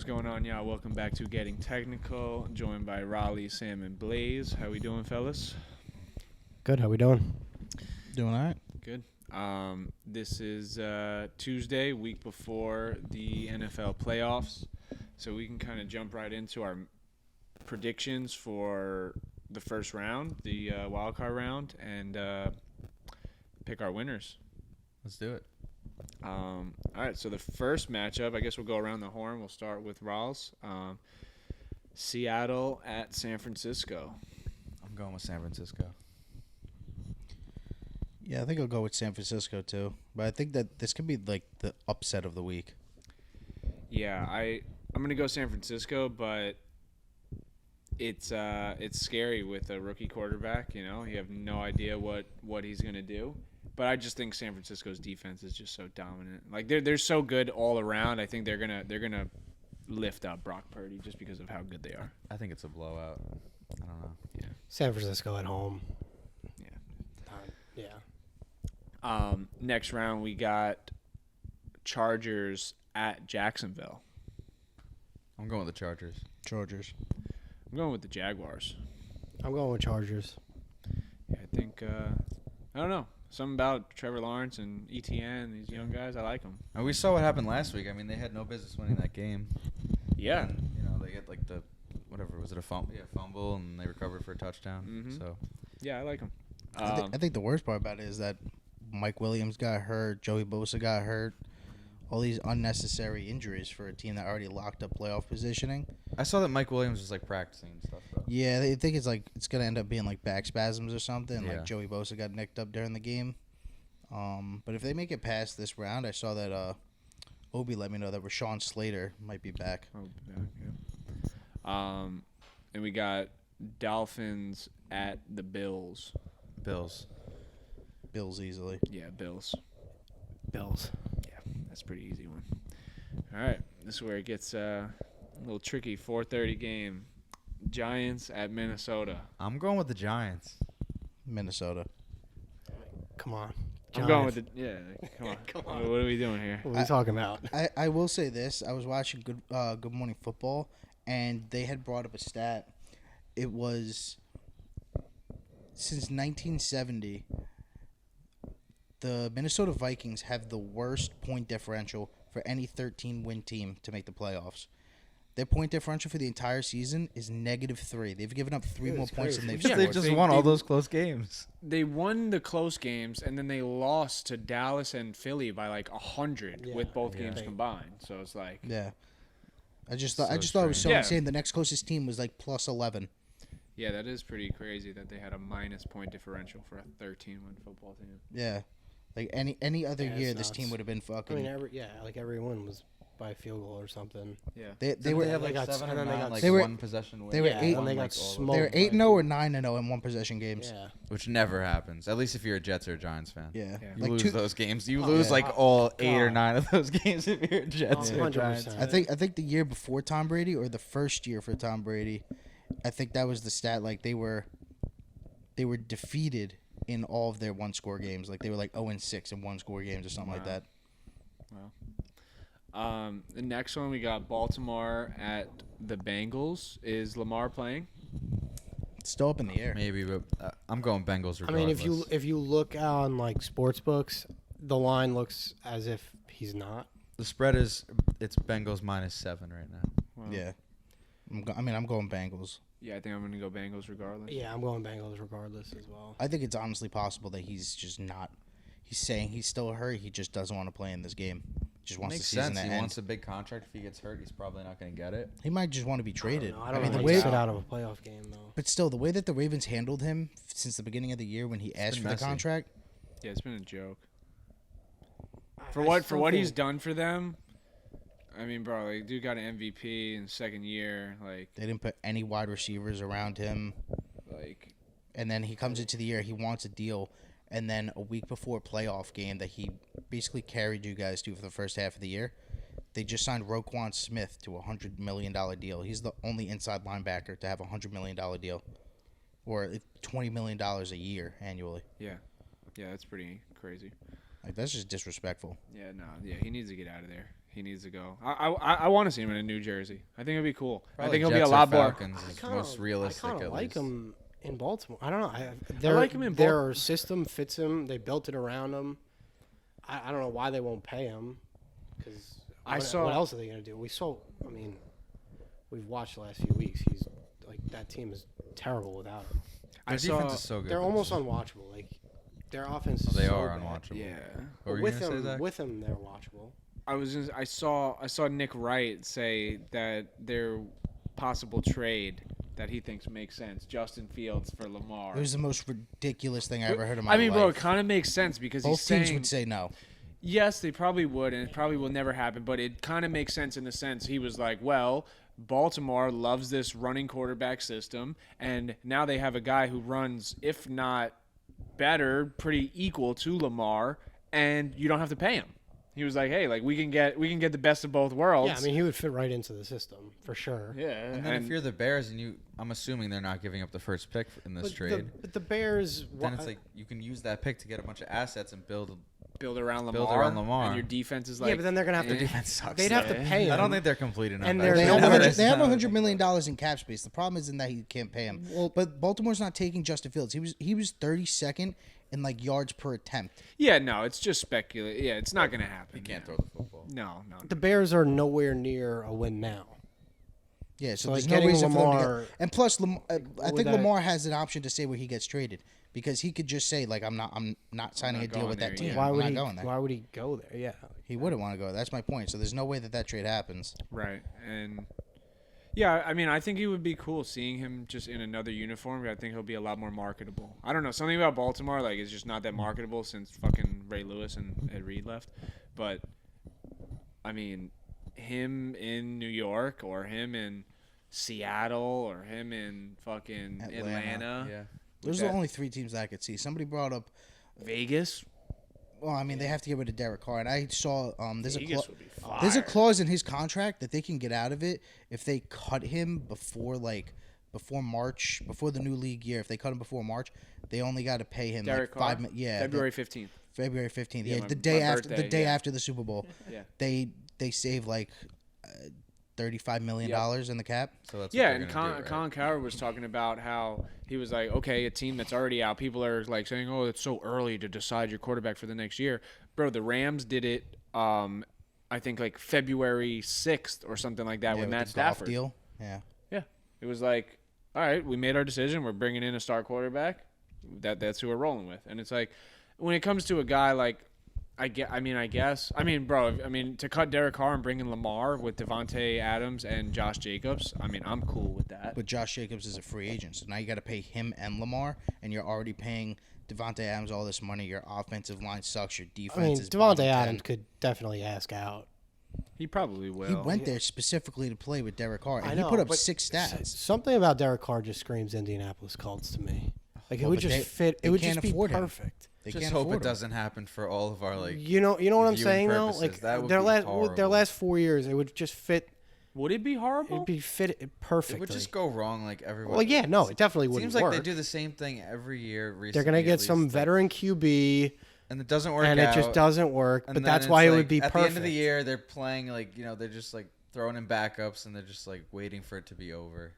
going on, y'all? Welcome back to Getting Technical, joined by Raleigh, Sam, and Blaze. How we doing, fellas? Good. How we doing? Doing all right. Good. This is Tuesday, week before the NFL playoffs, so we can kind of jump right into our predictions for the first round, the wild card round, and pick our winners. Let's do it. All right, so the first matchup, I guess we'll go around the horn. We'll start with Rawls. Seattle at San Francisco. I'm going with San Francisco. Yeah, I think I'll go with San Francisco too. But I think that this could be like the upset of the week. Yeah, I'm gonna go San Francisco, but it's scary with a rookie quarterback. You know, you have no idea what he's gonna do. But I just think San Francisco's defense is just so dominant. Like they're so good all around. I think they're gonna lift up Brock Purdy just because of how good they are. I think it's a blowout. I don't know. Yeah. San Francisco at home. Yeah. Yeah. Next round we got Chargers at Jacksonville. I'm going with the Chargers. Chargers. I'm going with the Jaguars. I'm going with Chargers. Yeah, I think I don't know. Something about Trevor Lawrence and ETN, these young guys, I like them. And we saw what happened last week. I mean, they had no business winning that game. Yeah. And, they get like the whatever was it, a fumble? Yeah, fumble, and they recovered for a touchdown. Mhm. So Yeah, I like them. I think the worst part about it is that Mike Williams got hurt, Joey Bosa got hurt. All these unnecessary injuries for a team that already locked up playoff positioning. I saw that Mike Williams was like practicing and stuff. Though. Yeah, they think it's gonna end up being like back spasms or something. Yeah. Like Joey Bosa got nicked up during the game. But if they make it past this round, I saw that Obi let me know that Rashawn Slater might be back. Oh, yeah. And we got Dolphins at the Bills. Bills. Bills easily. Yeah, Bills. Bills. Yeah, that's a pretty easy one. All right, this is where it gets a little tricky. 4:30 game. Giants at Minnesota. I'm going with the Giants. Minnesota. Come on. I'm going with Giants. come on. Come on. What are we doing here? What are we talking about? I will say this. I was watching Good Morning Football, and they had brought up a stat. It was since 1970, the Minnesota Vikings have the worst point differential for any 13-win team to make the playoffs. Their point differential for the entire season is -3. They've given up 3 more points than they've Yeah, scored. They've just they- won all they- those close games. They won the close games, and then they lost to Dallas and Philly by like 100 with both Yeah. games combined. So it's like, Yeah. I just thought So it was so strange. Yeah. insane. The next closest team was like +11. yeah, that is pretty crazy that they had a minus point differential for a 13-win football team. Yeah. Like any other Yeah, year, it's this nuts. team would have been I fucking. mean, every win was by a field goal or something. Yeah. they were have, like, seven or nine, like, They were- one possession wins. they were Yeah, eight- and they got all smoked. they were by 8-0 or 9-0 in one possession games. Yeah. which never happens. At least if you're a Jets or a Giants fan. Yeah. Yeah. You Like lose two- those games. You Oh, lose yeah. like all 8 or God. 9 of those games if you're a Jets or a 100%. Giants. I think the year before Tom Brady or the first year for Tom Brady, I think that was the stat. Like they were defeated in all of their one-score games. Like they were like 0-6 in one-score games or something like Wow. that. The next one we got Baltimore at the Bengals. Is Lamar playing? It's still up in the air. Maybe, but I'm going Bengals regardless. I mean, if you look on like sports books, the line looks as if he's not. the spread it's Bengals -7 right now. Well, Yeah. I'm going Bengals. Yeah, I think I'm going to go Bengals regardless. Yeah, I'm going Bengals regardless as well. I think it's honestly possible that he's just not. He's saying he's still hurt. He just doesn't want to play in this game. Just wants Makes the season sense. to He end. wants a big contract. If he gets hurt, he's probably not going to get it. He might just want to be traded. I don't mean, know the how way, you sit out of a playoff game though. but still, the way that the Ravens handled him since the beginning of the year when he asked been for messy. the contract, Yeah, it's been a joke. I For still what he's think- done for them, I mean, bro, like, dude got an MVP in second year. Like, they didn't put any wide receivers around him. And then he comes into the year, he wants a deal, and then a week before playoff game that he basically carried you guys to for the first half of the year, they just signed Roquan Smith to a $100 million deal. He's the only inside linebacker to have a $100 million deal, or $20 million a year annually. yeah, that's pretty crazy. Like that's just disrespectful. Yeah, no, yeah, he needs to get out of there. he needs to go. I want to see him in a New Jersey. I think it'd be cool. I Probably think he'll be a Jets or lot more. Falcons is most realistic. I kind at of like least. him in Baltimore. I don't know. like him in Their system fits him. They built it around him. I don't know why they won't pay him. Because what else are they going to do? I mean, we've watched the last few weeks. He's like that team is terrible without him. Their defense is so good. They're almost unwatchable. Like their offense is They so are bad. unwatchable. Yeah. What were you With gonna say, him, Zach? with him, they're watchable. I saw Nick Wright say that their possible trade that he thinks makes sense. Justin Fields for Lamar. It was the most ridiculous thing I ever heard in my I mean, bro, it life. kind of makes sense because Both he's teams saying would say no. yes, they probably would, and it probably will never happen. But it kind of makes sense in the sense he was like, well, Baltimore loves this running quarterback system, and now they have a guy who runs, if not better, pretty equal to Lamar, and you don't have to pay him. He was like, hey, like we can get the best of both worlds. Yeah, I mean, he would fit right into the system for sure. yeah, And then if you're the Bears and I'm assuming they're not giving up the first pick in this trade. But the Bears, Then it's like you can use that pick to get a bunch of assets and build. build around Lamar, Build around Lamar. and your defense is like, yeah, but then they're gonna have Their to. defense sucks. They'd have to though. pay him. I don't think they're complete enough. And actually. there's They have, no way- they have That's $100 million in cap space. The problem isn't that he can't pay him. But Baltimore's not taking Justin Fields. He was 32nd in like yards per attempt. yeah, no, it's just speculate. Yeah, it's not gonna happen. He can't yeah. throw the football. No. The Bears are nowhere near a win now. Yeah, so So, there's like, no getting reason for them to Lamar- get. And plus, I would think that- Lamar has an option to say where he gets traded because he could just say like I'm not signing not a deal going with that there, team. yeah. Why I'm would not he? going there. Why would he go there? Yeah. He wouldn't want to go. That's my point. So there's no way that trade happens. Right. And yeah, I mean, I think it would be cool seeing him just in another uniform. I think he'll be a lot more marketable. I don't know. Something about Baltimore, like, is just not that marketable since fucking Ray Lewis and Ed Reed left. But, I mean, him in New York or him in Seattle or him in fucking Atlanta. Yeah. Those are the only three teams that I could see. Somebody brought up. Vegas. Well, I mean, they have to get rid of Derek Carr, and I saw there's Vegas would be fire. there's a clause in his contract that they can get out of it if they cut him before March, before the new league year. If they cut him before March, they only got to pay him Derek like Carr? Yeah, February 15th. February 15th. Yeah, Yeah, my- the day my after birthday, yeah. after the Super Bowl. Yeah. They save like $35 million in the cap. So that's Yeah, what and they're gonna do, right? Colin Cowherd was talking about how he was like, okay, a team that's already out, people are like saying, oh, it's so early to decide your quarterback for the next year. Bro, the Rams did it, I think like February 6th or something like that Yeah, with Matt the golf Stafford. deal. Yeah. Yeah, it was like, all right, we made our decision. We're bringing in a star quarterback. That's who we're rolling with. And it's like, when it comes to a guy like, I guess, bro, to cut Derek Carr and bring in Lamar with Devontae Adams and Josh Jacobs, I mean, I'm cool with that. But Josh Jacobs is a free agent, so now you got to pay him and Lamar, and you're already paying Devontae Adams all this money. Your offensive line sucks. Your defense I mean, is Devontae bottom 10. Adams could definitely ask out. He probably will. He went there specifically to play with Derek Carr, and I he know, put up but 6 stats. Something about Derek Carr just screams Indianapolis Colts to me. Like it Well, would but just they- fit. they It would can't just be afford him. perfect. They Just can't hope afford it him. doesn't happen for all of our You know what I'm viewing saying though. purposes. Like That would their be last horrible. 4 years, it would just fit. Would it be horrible? It'd be fit It perfectly. would just go wrong like everyone. Well, yeah, no, it definitely wouldn't Seems like work. they do the same thing every year. Recently, They're gonna at get some least, veteran QB, and it doesn't work and out. it just doesn't work. And But then that's it's why it like, would be at perfect. the end of the year. They're playing they're just like throwing in backups, and they're just like waiting for it to be over.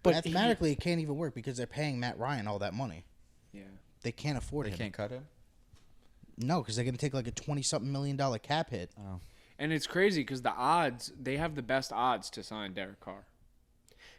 But Mathematically, it can't even work because they're paying Matt Ryan all that money. yeah. They can't afford They him. can't cut him. No, because they're going to take like a $20-something million cap hit. Oh, And it's crazy because the odds, they have the best odds to sign Derek Carr.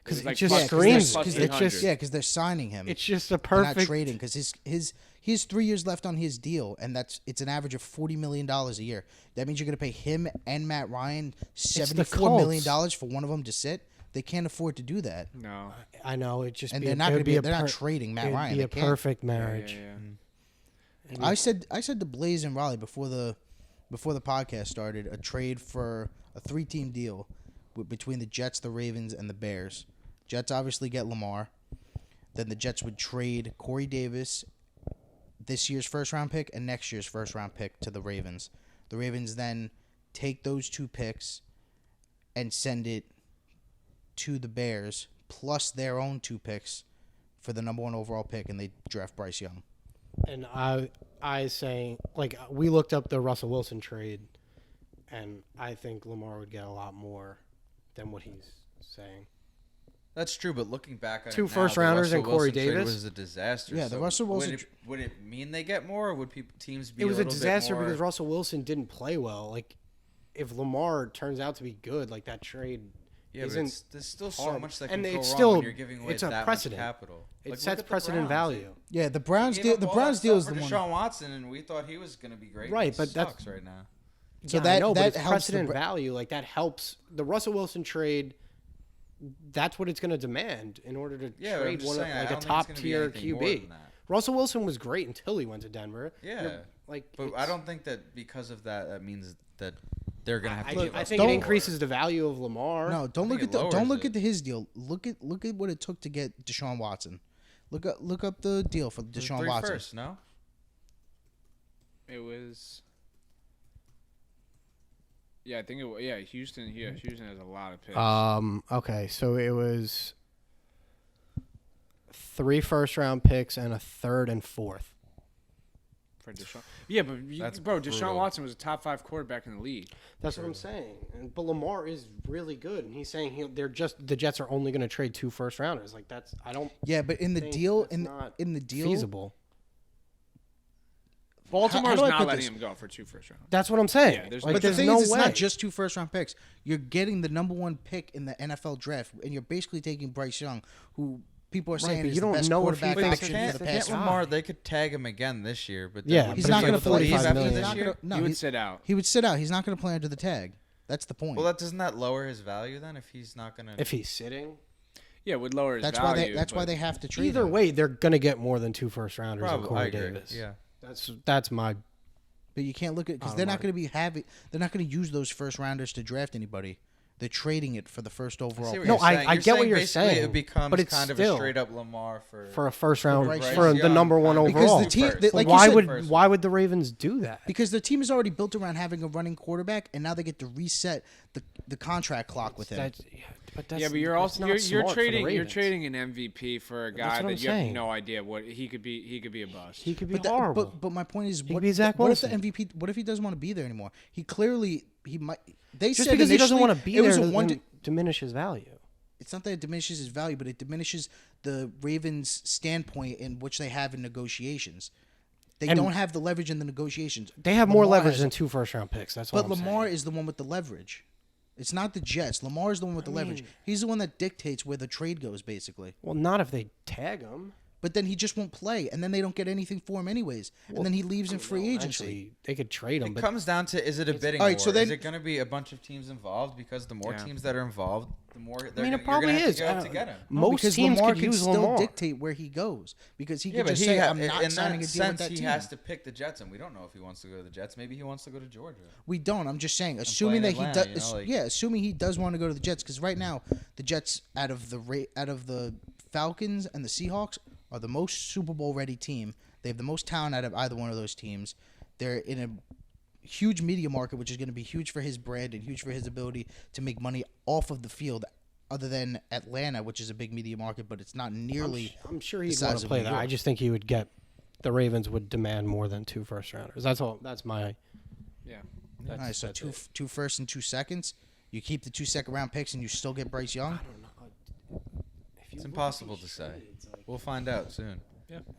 because It's it like just plus- screams. plus It's 800. just Yeah, because they're signing him. it's just a They're not perfect. trading because he has 3 years left on his deal, and it's an average of $40 million a year. That means you're going to pay him and Matt Ryan $74 million for one of them to sit. They can't afford to do that, No. I know it just and be they're a, not it going would to be be. a They're not per- trading Matt it'd Ryan. be They a can't. perfect Yeah, marriage. yeah. I said to Blaze and Raleigh before the podcast started a trade for a 3-team deal between the Jets, the Ravens, and the Bears. Jets obviously get Lamar. Then the Jets would trade Corey Davis, this year's first-round pick, and next year's first-round pick to the Ravens. The Ravens then take those 2 picks and send it to the Bears, plus their own 2 picks for the number 1 overall pick, and they draft Bryce Young. And I saying like we looked up the Russell Wilson trade, and I think Lamar would get a lot more than what he's saying. That's true, but looking back on Two it now, first-rounders the and Russell Corey Wilson trade Davis? was a disaster. Yeah, the so Russell Wilson would it mean they get more, or would teams be? It was a little bit disaster more- because Russell Wilson didn't play well. Like, if Lamar turns out to be good, like that trade Yeah, but isn't there's still so horrible. much that And can go it's wrong still- when you're giving away it's a that precedent. much capital. It Like, sets look at the precedent Browns. value. Yeah, the Browns They deal. gave The up all Browns that deal is stuff the for one. Deshaun Watson, and we thought he was going to be great. Right, He but that's- sucks right now. So Yeah, that I know, that but it's helps the precedent Bra- value. Like that helps the Russell Wilson trade. That's what it's going to demand in order to Yeah, but I'm trade just one saying, of I like a don't think it's top gonna be tier anything more QB. than that. Russell Wilson was great until he went to Denver. Yeah. You're- like, But I don't think that because of that, that means that they're going to have to give I us think it more. increases the value of Lamar. No, don't I look think at it the, don't lowers look it. at his deal. Look at what it took to get Deshaun Watson. Look up the deal for It was Deshaun 3 Watson. first, no? It was. Yeah, I think it. Yeah, Houston. Yeah, Houston has a lot of picks. Okay, so it was 3 first-round picks and a third and fourth. for Deshaun. Yeah, but That's bro, Deshaun brutal. Watson was a top 5 quarterback in the league. That's what I'm saying. But Lamar is really good, and he's saying the Jets are only going to trade 2 first-rounders. Like that's I don't Yeah, but in the think deal, that's in not the deal, feasible. Baltimore's do I not put letting this? him go for 2 first rounds. That's what I'm saying. Yeah, there's like, but the there's thing no is, it's way. not just 2 first-round picks. You're getting the number 1 pick in the NFL draft, and you're basically taking Bryce Young, who people are saying but is you the don't best know if he quarterback thinks option he's for the the past. best Lamar, they could tag him again this year, but then Yeah, would He's he not be going able to play. leave $45 after million. He's this not year? gonna, no, he would sit out. he would sit out. He's not going to play under the tag. That's the point. Well, doesn't that lower his value then if he's not going to? If he's sitting, Yeah, it would lower his that's value. why but they have to trade either him. way, they're going to get more than 2 first-rounders and Probably, Corey I agree. Davis. Yeah. That's my. But you can't look at because I they're don't not going to be having. They're not going to use those first rounders to draft anybody. They're trading it for the first overall. See what pick. No, you're I- saying. I You're get what saying you're basically saying, It becomes but it's kind of still- a straight up Lamar for For a first round, Bryce for Young, the number 1 kind of. overall. Because the team, First. like why you said, first. why would the Ravens do that? because the team is already built around having a running quarterback, and now they get to reset the contract clock with him. That's, yeah, but you're that's also not you're smart for the trading Ravens. an MVP for a That's guy what that I'm you have saying. no idea what he could be. He could be a bust. He could be But, that- horrible. but my point is, could what, be Zach what if the Wilson. MVP? What if he doesn't want to be there anymore? He clearly he might. They Just said because he doesn't initially want to be it there was a doesn't one. diminish his value. It's not that it diminishes his value, but it diminishes the Ravens' standpoint in which they have in negotiations. They And- don't have the leverage in the negotiations. They have more Lamar leverage has- than 2 first-round picks. That's all But I'm Lamar saying. is the one with the leverage. It's not the Jets. Lamar is the one with the leverage. He's the one that dictates where the trade goes, basically. Well, not if they tag him. But then he just won't play, and then they don't get anything for him anyways. And then he leaves in free agency. Actually, they could trade him, It but comes down to is it a bidding All right, war? so then- is it going to be a bunch of teams involved? Because the more Yeah. teams that are involved, the more they're I mean, gonna, it probably you're gonna is. have to go to get him. No, Most because teams Lamar could can use still Lamar. dictate where he goes because he Yeah, can but just he say, ha- "I'm not in signing a that deal with sense, that he team." has to pick the Jets, and we don't know if he wants to go to the Jets. Maybe he wants to go to Georgia. We don't. I'm just saying, assuming play that in he Atlanta, does. you know, like- Yeah, assuming he does want to go to the Jets, because right now the Jets, out of the Falcons and the Seahawks, are the most Super Bowl ready team. They have the most talent out of either one of those teams. They're in a huge media market, which is going to be huge for his brand and huge for his ability to make money off of the field. Other than Atlanta, which is a big media market, but it's not nearly. I'm sure the he'd size want to of play New there. I York. just think he would get. The Ravens would demand more than 2 first-rounders. That's all. That's my. yeah. All right, so that's two it. two first and 2 seconds. You keep the 2 second-round picks, and you still get Bryce Young. It's impossible to say. We'll find out soon.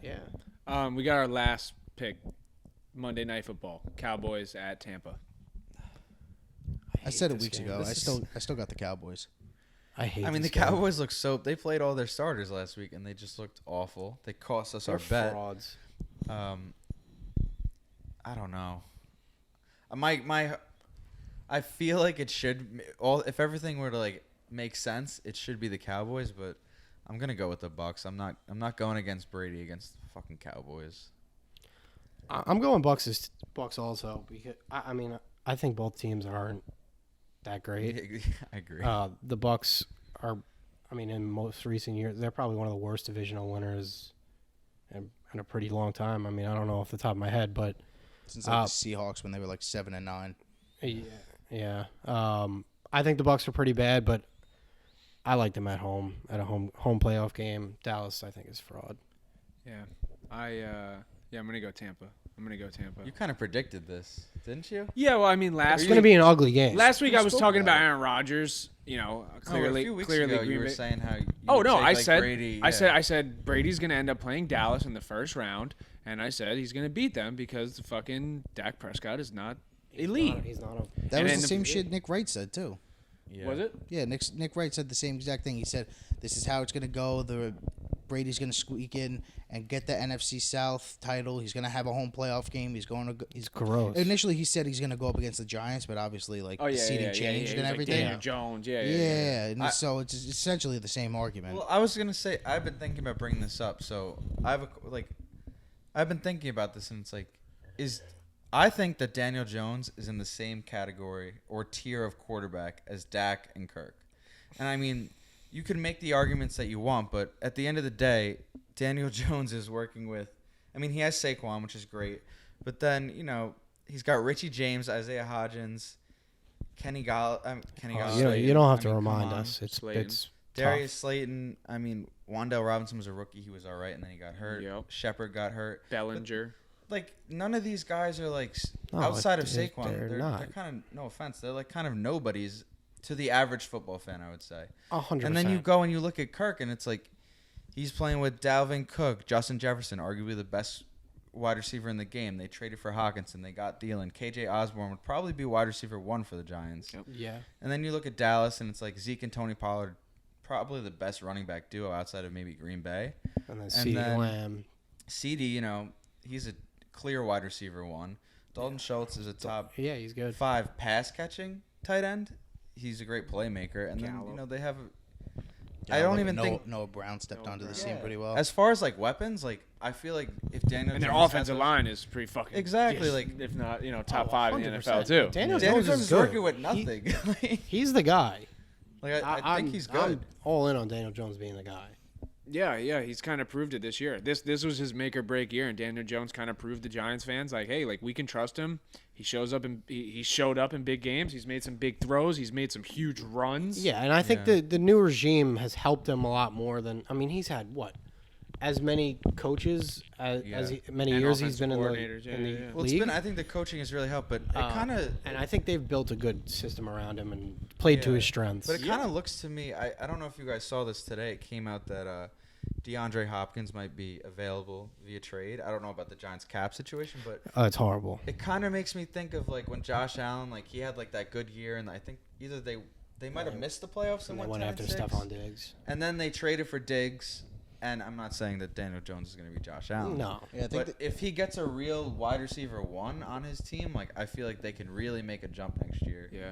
Yeah. We got our last pick, Monday Night Football, Cowboys at Tampa. I said it this weeks game. ago. This is- I still got the Cowboys. I hate. I mean, the this game. Cowboys look so. They played all their starters last week, and they just looked awful. They cost us They're our bet. frauds. I don't know. I feel like it should if everything were to like make sense, it should be the Cowboys, but I'm gonna go with the Bucks. I'm not going against Brady against the fucking Cowboys. I'm going Bucks also because I mean I think both teams aren't that great. I agree. The Bucks are, I mean, in most recent years, they're probably one of the worst divisional winners in a pretty long time. I mean, I don't know off the top of my head, but Since like the Seahawks when they were like 7-9. yeah. I think the Bucks are pretty bad, but I like them at home a home playoff game. Dallas, I think, is fraud. Yeah, Yeah, I'm gonna go Tampa. You kind of predicted this, didn't you? Yeah, well, I mean, It's going to be an ugly game. last week I was spoke talking about about it. Aaron Rodgers. You know, clearly, a few weeks clearly, ago, Green you were Bay- saying how. You Oh would no, take, I like, said, Brady, I said Brady's gonna end up playing Dallas in the first round, and I said he's gonna beat them because the fucking Dak Prescott is not elite. He's not a. That And was then the the- same shit Nick Wright said too. Yeah. Was it? Yeah, Nick Wright said the same exact thing. He said, "This is how it's gonna go. The Brady's gonna squeak in and get the NFC South title. He's gonna have a home playoff game. He's going to. He's Gross. Initially, he said he's gonna go up against the Giants, but obviously, like Oh yeah, the seating yeah, changed yeah, and He was everything. Like Daniel Jones. Yeah, Yeah, and so it's essentially the same argument. Well, I was gonna say I've been thinking about bringing this up. So I've been thinking about this, and it's like, I think that Daniel Jones is in the same category or tier of quarterback as Dak and Kirk. And I mean, you can make the arguments that you want, but at the end of the day, Daniel Jones is working with. I mean, he has Saquon, which is great, but then he's got Richie James, Isaiah Hodgins, Kenny Galladay. You don't have to I mean, remind come on. us. It's Slayton. it's Darius tough. Slayton. I mean, Wandale Robinson was a rookie. He was all right, and then he got hurt. Yep. Shepard got hurt. Bellinger. Like, none of these guys are like No, outside of they're Saquon. They're not. kind of, no offense, they're like kind of nobodies to the average football fan, I would say. 100%. And then you go and you look at Kirk, and it's like he's playing with Dalvin Cook, Justin Jefferson, arguably the best wide receiver in the game. They traded for Hawkinson. They got Thielen. KJ Osborne would probably be wide receiver 1 for the Giants. Yep. Yeah. And then you look at Dallas, and it's like Zeke and Tony Pollard, probably the best running back duo outside of maybe Green Bay. And then And CeeDee then- Lamb. CD, he's a clear wide receiver 1. Dalton Schultz is a top Yeah, he's good. 5 pass catching tight end. He's a great playmaker. And Gallup. then, they have. Yeah, I don't like even think. Noah Brown stepped Noah onto the Brown. scene pretty well. As far as like weapons, like I feel like if Daniel And their Jones had offensive those- line is pretty fucking Exactly, yes, like- if not top Oh, 5 in the 100%. NFL too. Daniel Daniel Jones Jones is is good. working with nothing. He's the guy. I think he's good. I'm all in on Daniel Jones being the guy. Yeah, he's kind of proved it this year. This was his make or break year, and Daniel Jones kind of proved the Giants fans like, hey, like we can trust him. He showed up in big games. He's made some big throws. He's made some huge runs. Yeah, and I think Yeah. the new regime has helped him a lot more than he's had as many coaches as many And years he's offensive been in the coordinators, yeah. league. Well, it's been. I think the coaching has really helped, but it kind of. and I think they've built a good system around him and played to Yeah. his strengths. But it kind of looks to me. I don't know if you guys saw this today. It came out that DeAndre Hopkins might be available via trade. I don't know about the Giants cap situation, but Oh, it's horrible. it kind of makes me think of like when Josh Allen, like he had like that good year, and I think either they might have missed the playoffs And and they went went after 10-6, Stephon Diggs. and then they traded for Diggs. And I'm not saying that Daniel Jones is going to be Josh Allen. No. Yeah, I think But if he gets a real wide receiver 1 on his team, like I feel like they can really make a jump next year. Yeah.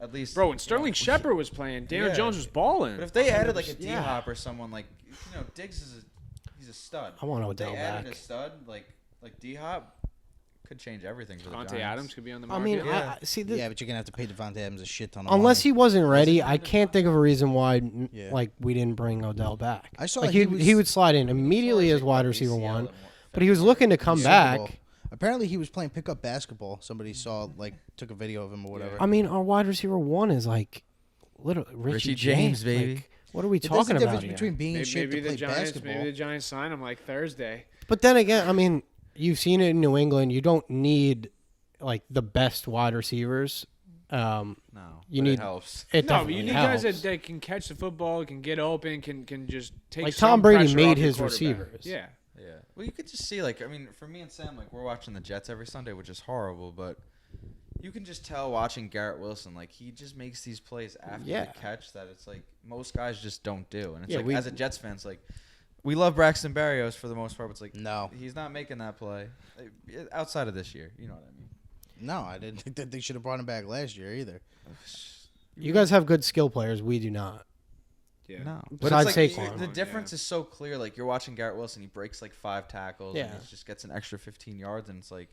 At least, Bro, when Sterling Shepard was playing, Daniel Yeah. Jones was balling. But if they added like a 100%, D yeah. Hop or someone like Diggs he's a stud. I want If they Odell added back. a stud like D Hop, could change everything for the Devontae Giants. Adams could be on the I market. mean, Yeah. I see yeah, but you're gonna have to pay Devontae Adams a shit ton of unless money. he wasn't ready, Was it I can't think of a reason why Yeah. like we didn't bring Odell back. I saw like he he was- would slide in immediately as wide receiver ACL 1, and but he was looking to come Super back. Bowl. Apparently, he was playing pickup basketball. Somebody saw took a video of him or whatever. I mean, our wide receiver 1 is like literally Richie James, baby. Like, what are we There's talking a about difference here? between being in maybe, shape to the play Giants, basketball. maybe the Giants sign him like Thursday. But then again, I mean, you've seen it in New England. You don't need like the best wide receivers. No, You but need- it helps. It No, but definitely you need helps. guys that can catch the football, can get open, can just take Like some Tom Brady pressure made off your his quarterback. receivers. Yeah. Yeah. Well, you could just see, like, I mean, for me and Sam, like, we're watching the Jets every Sunday, which is horrible, but you can just tell watching Garrett Wilson, like, he just makes these plays after Yeah. the catch that it's like most guys just don't do. And it's Yeah, like, we- as a Jets fan, it's like, we love Braxton Berrios for the most part, but it's like, No. he's not making that play outside of this year. You know what I mean? No, I didn't think that they should have brought him back last year either. You guys have good skill players. We do not. Yeah. No. But Besides it's like, Saquon. the difference is so clear. Like, you're watching Garrett Wilson, he breaks like 5 tackles, Yeah. and he just gets an extra 15 yards, and it's like,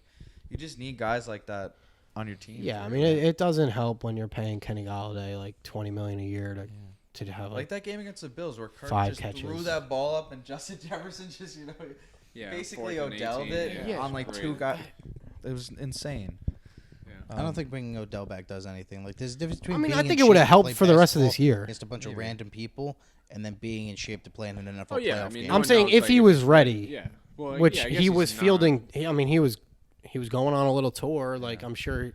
you just need guys like that on your team. Yeah, to I mean, really- it doesn't help when you're paying Kenny Galladay like $20 million a year to have Like like that game against the Bills where Kirk 5 just catches. threw that ball up and Justin Jefferson just, Yeah. basically 4th and Odell'd 18, it Yeah. on like Great. 2 guys. It was insane. I don't think bringing Odell back does anything. Like, there's a difference between. I mean, being I in think it would have shape to helped play for the rest of this basketball year. against a bunch of Maybe. random people, and then being in shape to play in an NFL Oh yeah, playoff I mean, game. no I'm one saying knows, if like, he was ready. Yeah. Well, which yeah, I guess he he's was not. fielding. I mean, he was going on a little tour. Like I'm sure.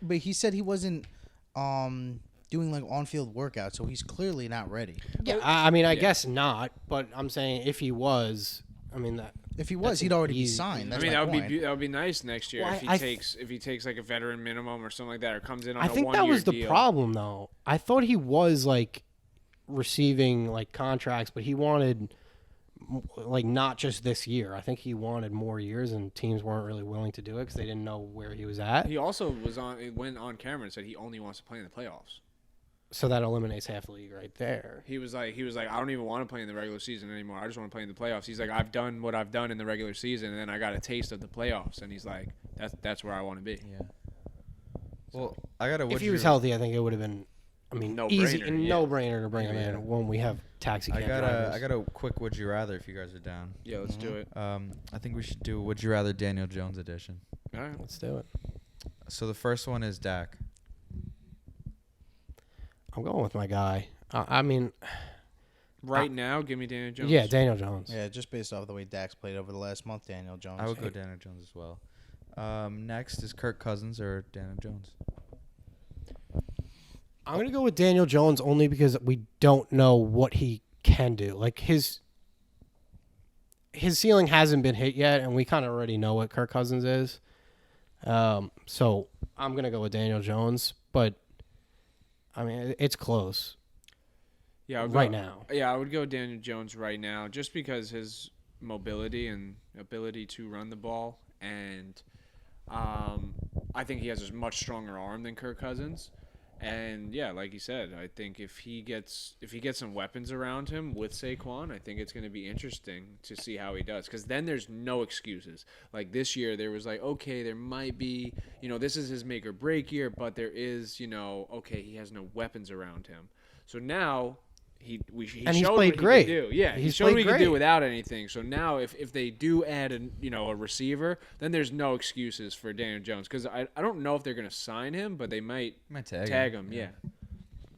But he said he wasn't doing like on-field workouts, so he's clearly not ready. Yeah, I mean, I yeah. guess not. But I'm saying if he was, I mean that. If he was, That's he'd already be easy. signed. I That's mean, my that would point. be that would be nice next year Well, if he I takes like a veteran minimum or something like that, or comes in on I a think 1 that year was the deal. problem, though. I thought he was like receiving like contracts, but he wanted like not just this year. I think he wanted more years, and teams weren't really willing to do it because they didn't know where he was at. He also went on camera and said he only wants to play in the playoffs. So that eliminates half the league right there. He was like, I don't even want to play in the regular season anymore. I just want to play in the playoffs. He's like, I've done what I've done in the regular season, and then I got a taste of the playoffs. And he's like, that's where I want to be. Yeah. Well, I got to. If he was healthy, I think it would have been. I mean, No easy brainer, and yeah. no brainer to bring him Yeah. in when we have taxi I cab got drivers. a quick would you rather if you guys are down. Yeah, let's do it. I think we should do would you rather Daniel Jones edition. All right. Let's do it. So the first one is Dak. I'm going with my guy. I mean, Right now, give me Daniel Jones. yeah, Daniel Jones. Yeah, just based off the way Dak's played over the last month, Daniel Jones. I would go Daniel Jones as well. Next is Kirk Cousins or Daniel Jones. I'm going to go with Daniel Jones only because we don't know what he can do. Like his ceiling hasn't been hit yet, and we kind of already know what Kirk Cousins is. So I'm going to go with Daniel Jones, but I mean, it's close Yeah, I would right go- now. Yeah, I would go Daniel Jones right now, just because his mobility and ability to run the ball, and I think he has a much stronger arm than Kirk Cousins. And yeah, like you said, I think if he gets some weapons around him with Saquon, I think it's going to be interesting to see how he does. Because then there's no excuses. Like this year, there was like, okay, there might be, this is his make or break year, but there is, okay, he has no weapons around him. So now he And he's showed played what great. He could do. Yeah, he He's showed what played he could do great. without anything. So now if they do add a receiver, then there's no excuses for Daniel Jones, because I don't know if they're going to sign him, but they might Might tag him. Yeah.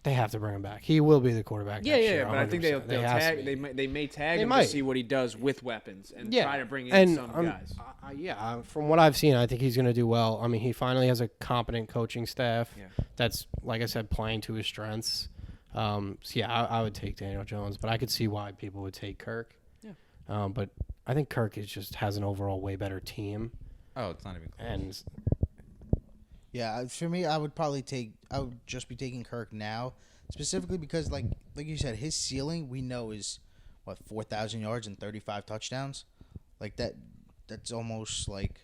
They have to bring him back. He will be the quarterback. Yeah, next yeah, year, but I think they'll 100%. has to tag. be. They may tag They him might. to see what he does with weapons and Yeah, try to bring in and some guys. From what I've seen, I think he's going to do well. I mean, he finally has a competent coaching staff Yeah. that's, like I said, playing to his strengths. So yeah, I would take Daniel Jones, but I could see why people would take Kirk. Yeah. But I think Kirk has an overall way better team, Oh, it's not even close. and Yeah, for me, I would just be taking Kirk now, specifically because like you said, his ceiling we know is 4,000 yards and 35 touchdowns, like that. That's almost like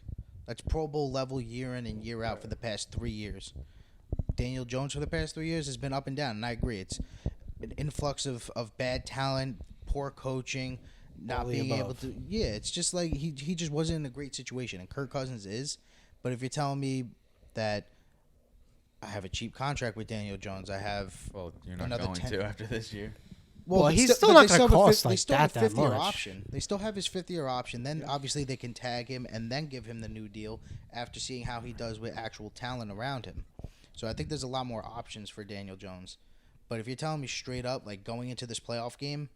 that's Pro Bowl level year in and year out for the past 3 years. Daniel Jones for the past 3 years has been up and down, and I agree. It's an influx of bad talent, poor coaching, not All the being able above. to. Yeah, it's just like he just wasn't in a great situation, and Kirk Cousins is. But if you're telling me that I have a cheap contract with Daniel Jones, I have Well, you're not another going 10 to after this year. Well, but he's sti- still but not they gonna still have a cost they like still have a that fifth-year much. option. They still have his fifth-year option. Then obviously they can tag him and then give him the new deal after seeing how he does with actual talent around him. So I think there's a lot more options for Daniel Jones. But if you're telling me straight up, like going into this playoff game,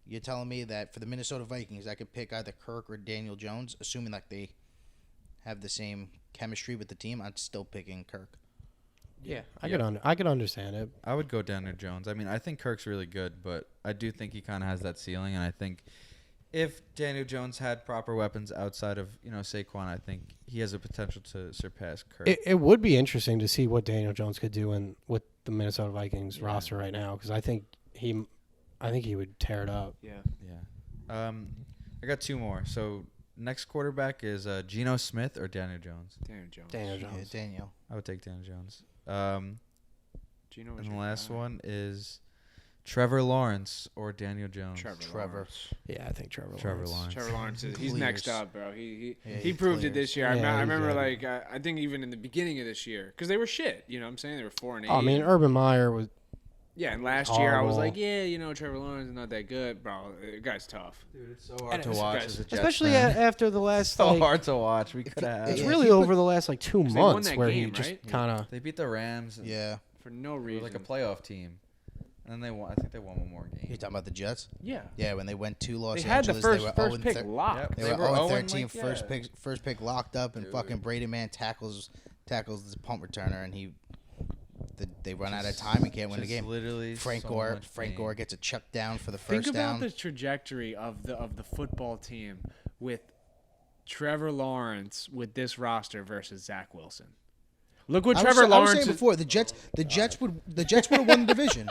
you're telling me that for the Minnesota Vikings, I could pick either Kirk or Daniel Jones, assuming like they have the same chemistry with the team. I'm still picking Kirk. yeah, I could understand it. I would go Daniel Jones. I mean, I think Kirk's really good, but I do think he kind of has that ceiling, and I think if Daniel Jones had proper weapons outside of Saquon, I think he has a potential to surpass Kirk. It would be interesting to see what Daniel Jones could do with the Minnesota Vikings roster right now, because I think he would tear it up. Yeah. Yeah. I got two more. So next quarterback is Geno Smith or Daniel Jones. Daniel Jones. Daniel Yeah, Jones. Daniel. I would take Daniel Jones. Gino was And the your last guy. one is Trevor Lawrence or Daniel Jones. Trevor. Lawrence. Yeah, I think Trevor Trevor Lawrence. Lawrence. Trevor Lawrence he's Clears. next up, bro. He Yeah, he he proved it clears. this year. Yeah, I he's remember ready. like I think even in the beginning of this year, because they were shit. You know what I'm saying? They were 4-8. Oh, I mean, Urban Meyer was. yeah, and last year I was horrible. like, yeah, Trevor Lawrence is not that good, bro. The guy's tough. Dude, it's so And hard to it's- watch guys- as a Jets Especially fan. after the last, so like, hard to watch. We could have. it's Yeah, really he put- over the last, like, 2 they won months that where he game, just right? kind of. They beat the Rams. And Yeah. For no It was reason. like a playoff team. And then they won. I think they won one more game. You talking about the Jets? Yeah. Yeah, when they went to Los They had the Angeles, they were first 0 pick thir- locked. Yep. They They were were 0 0 13, like, first pick locked up, and Dude. fucking Brady Man tackles the punt returner, and they run out of time and can't win the Just game. Literally, Frank so Gore much Frank pain. Gore gets a chuck down for the Think first about down. the trajectory of the football team with Trevor Lawrence with this roster versus Zach Wilson. Look what I Trevor was Lawrence saying is. before, the Jets would have won the division.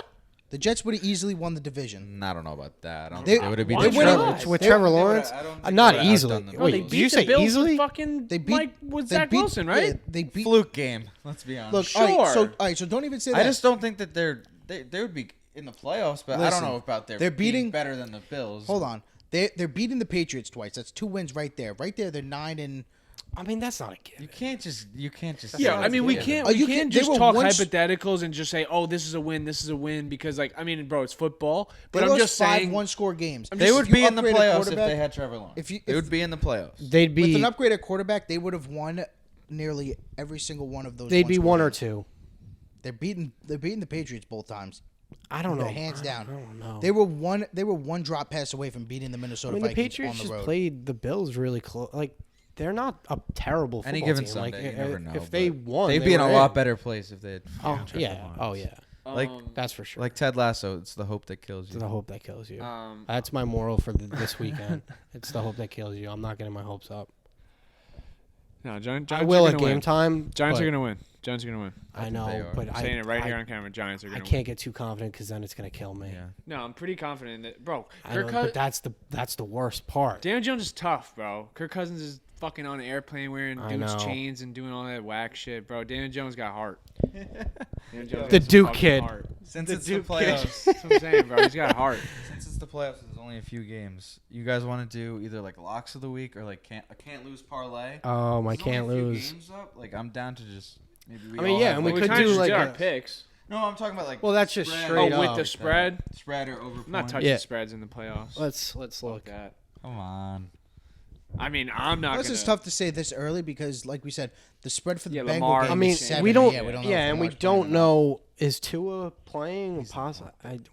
The Jets would have easily won the division. I don't know about that. I don't They- think they would have beat why the would Bills. not? with They- Trevor They would've- Lawrence, I don't think not they would've easily. outdone the No, Wait, they Bills. did you beat say the Bills easily? with fucking They beat Mike with they Zach beat- Wilson, right? yeah, they beat. Fluke game. Let's be honest. Look, Sure. all right, so don't even say that. I just don't think that they would be in the playoffs, but I Listen, don't know about they're being beating- better than the Bills. Hold on. They're beating the Patriots twice. That's 2 wins right there. Right there, they're 9 and. I mean, that's not a given. You can't just. Yeah, I mean, we can't You can't- they just were talk one hypotheticals and just say, "Oh, this is a win," because, like, I mean, bro, it's football. But They I'm lost just 5 saying, one-score games. They would If be you in the upgrade a playoffs if quarterback- they had Trevor Lawrence. If you- they if- would be in the playoffs. They'd With be an upgraded quarterback, they would have won nearly every single one of those. they'd be one-score one or games. two. They're beating the Patriots both times. I don't know. Hands down. I don't know. They were one drop pass away from beating the I Minnesota mean, the Vikings Patriots on the just road. played the Bills really close. Like, they're not a terrible football Any given team. Sunday, like, you never know. if they but won, they'd they be in were a lot better place if they had. Oh Trevor yeah. Lawrence. Oh yeah. Like- That's for sure. Like Ted Lasso, it's the hope that kills It's you. the hope that kills you. um, That's my moral for this weekend. It's the hope that kills you. I'm not getting my hopes up. no, Giants I are will gonna at game win. time. Giants but are gonna win. Giants are gonna win. I they know, are. but I'm I saying it right I, here on camera. Giants are I gonna can't get too confident because then it's gonna kill me. Yeah. win. No, I'm pretty confident that, bro. I Kirk know, Cousins. but that's the worst part. Daniel Jones is tough, bro. Kirk Cousins is fucking on an airplane wearing I dude's know. chains and doing all that whack shit, bro. Daniel Jones got heart. Daniel Jones The got some Duke fucking kid. heart. Since The it's the Duke kid. playoffs, That's what I'm saying, bro. He's got heart. since it's the playoffs, there's only a few games. You guys want to do either like locks of the week or like a can't lose parlay? Oh, my There's only can't a few lose. games up. Like I'm down to just maybe. We I mean, all yeah, have, and like, we could kinda do just like did our a- picks. No, I'm talking about like. Well, that's just spread. straight Oh, with up. the spread. Spread or over. I'm not points. touching Yeah. spreads in the playoffs. Let's Fuck look. that. Come on. I mean, I'm not. Plus, gonna, it's tough to say this early because, like we said, the spread for the Yeah, Bengal Lamar game I mean, is 7. we don't. Yeah, we don't know. Yeah, if and we Lamar's playing or don't not. know. Is Tua playing?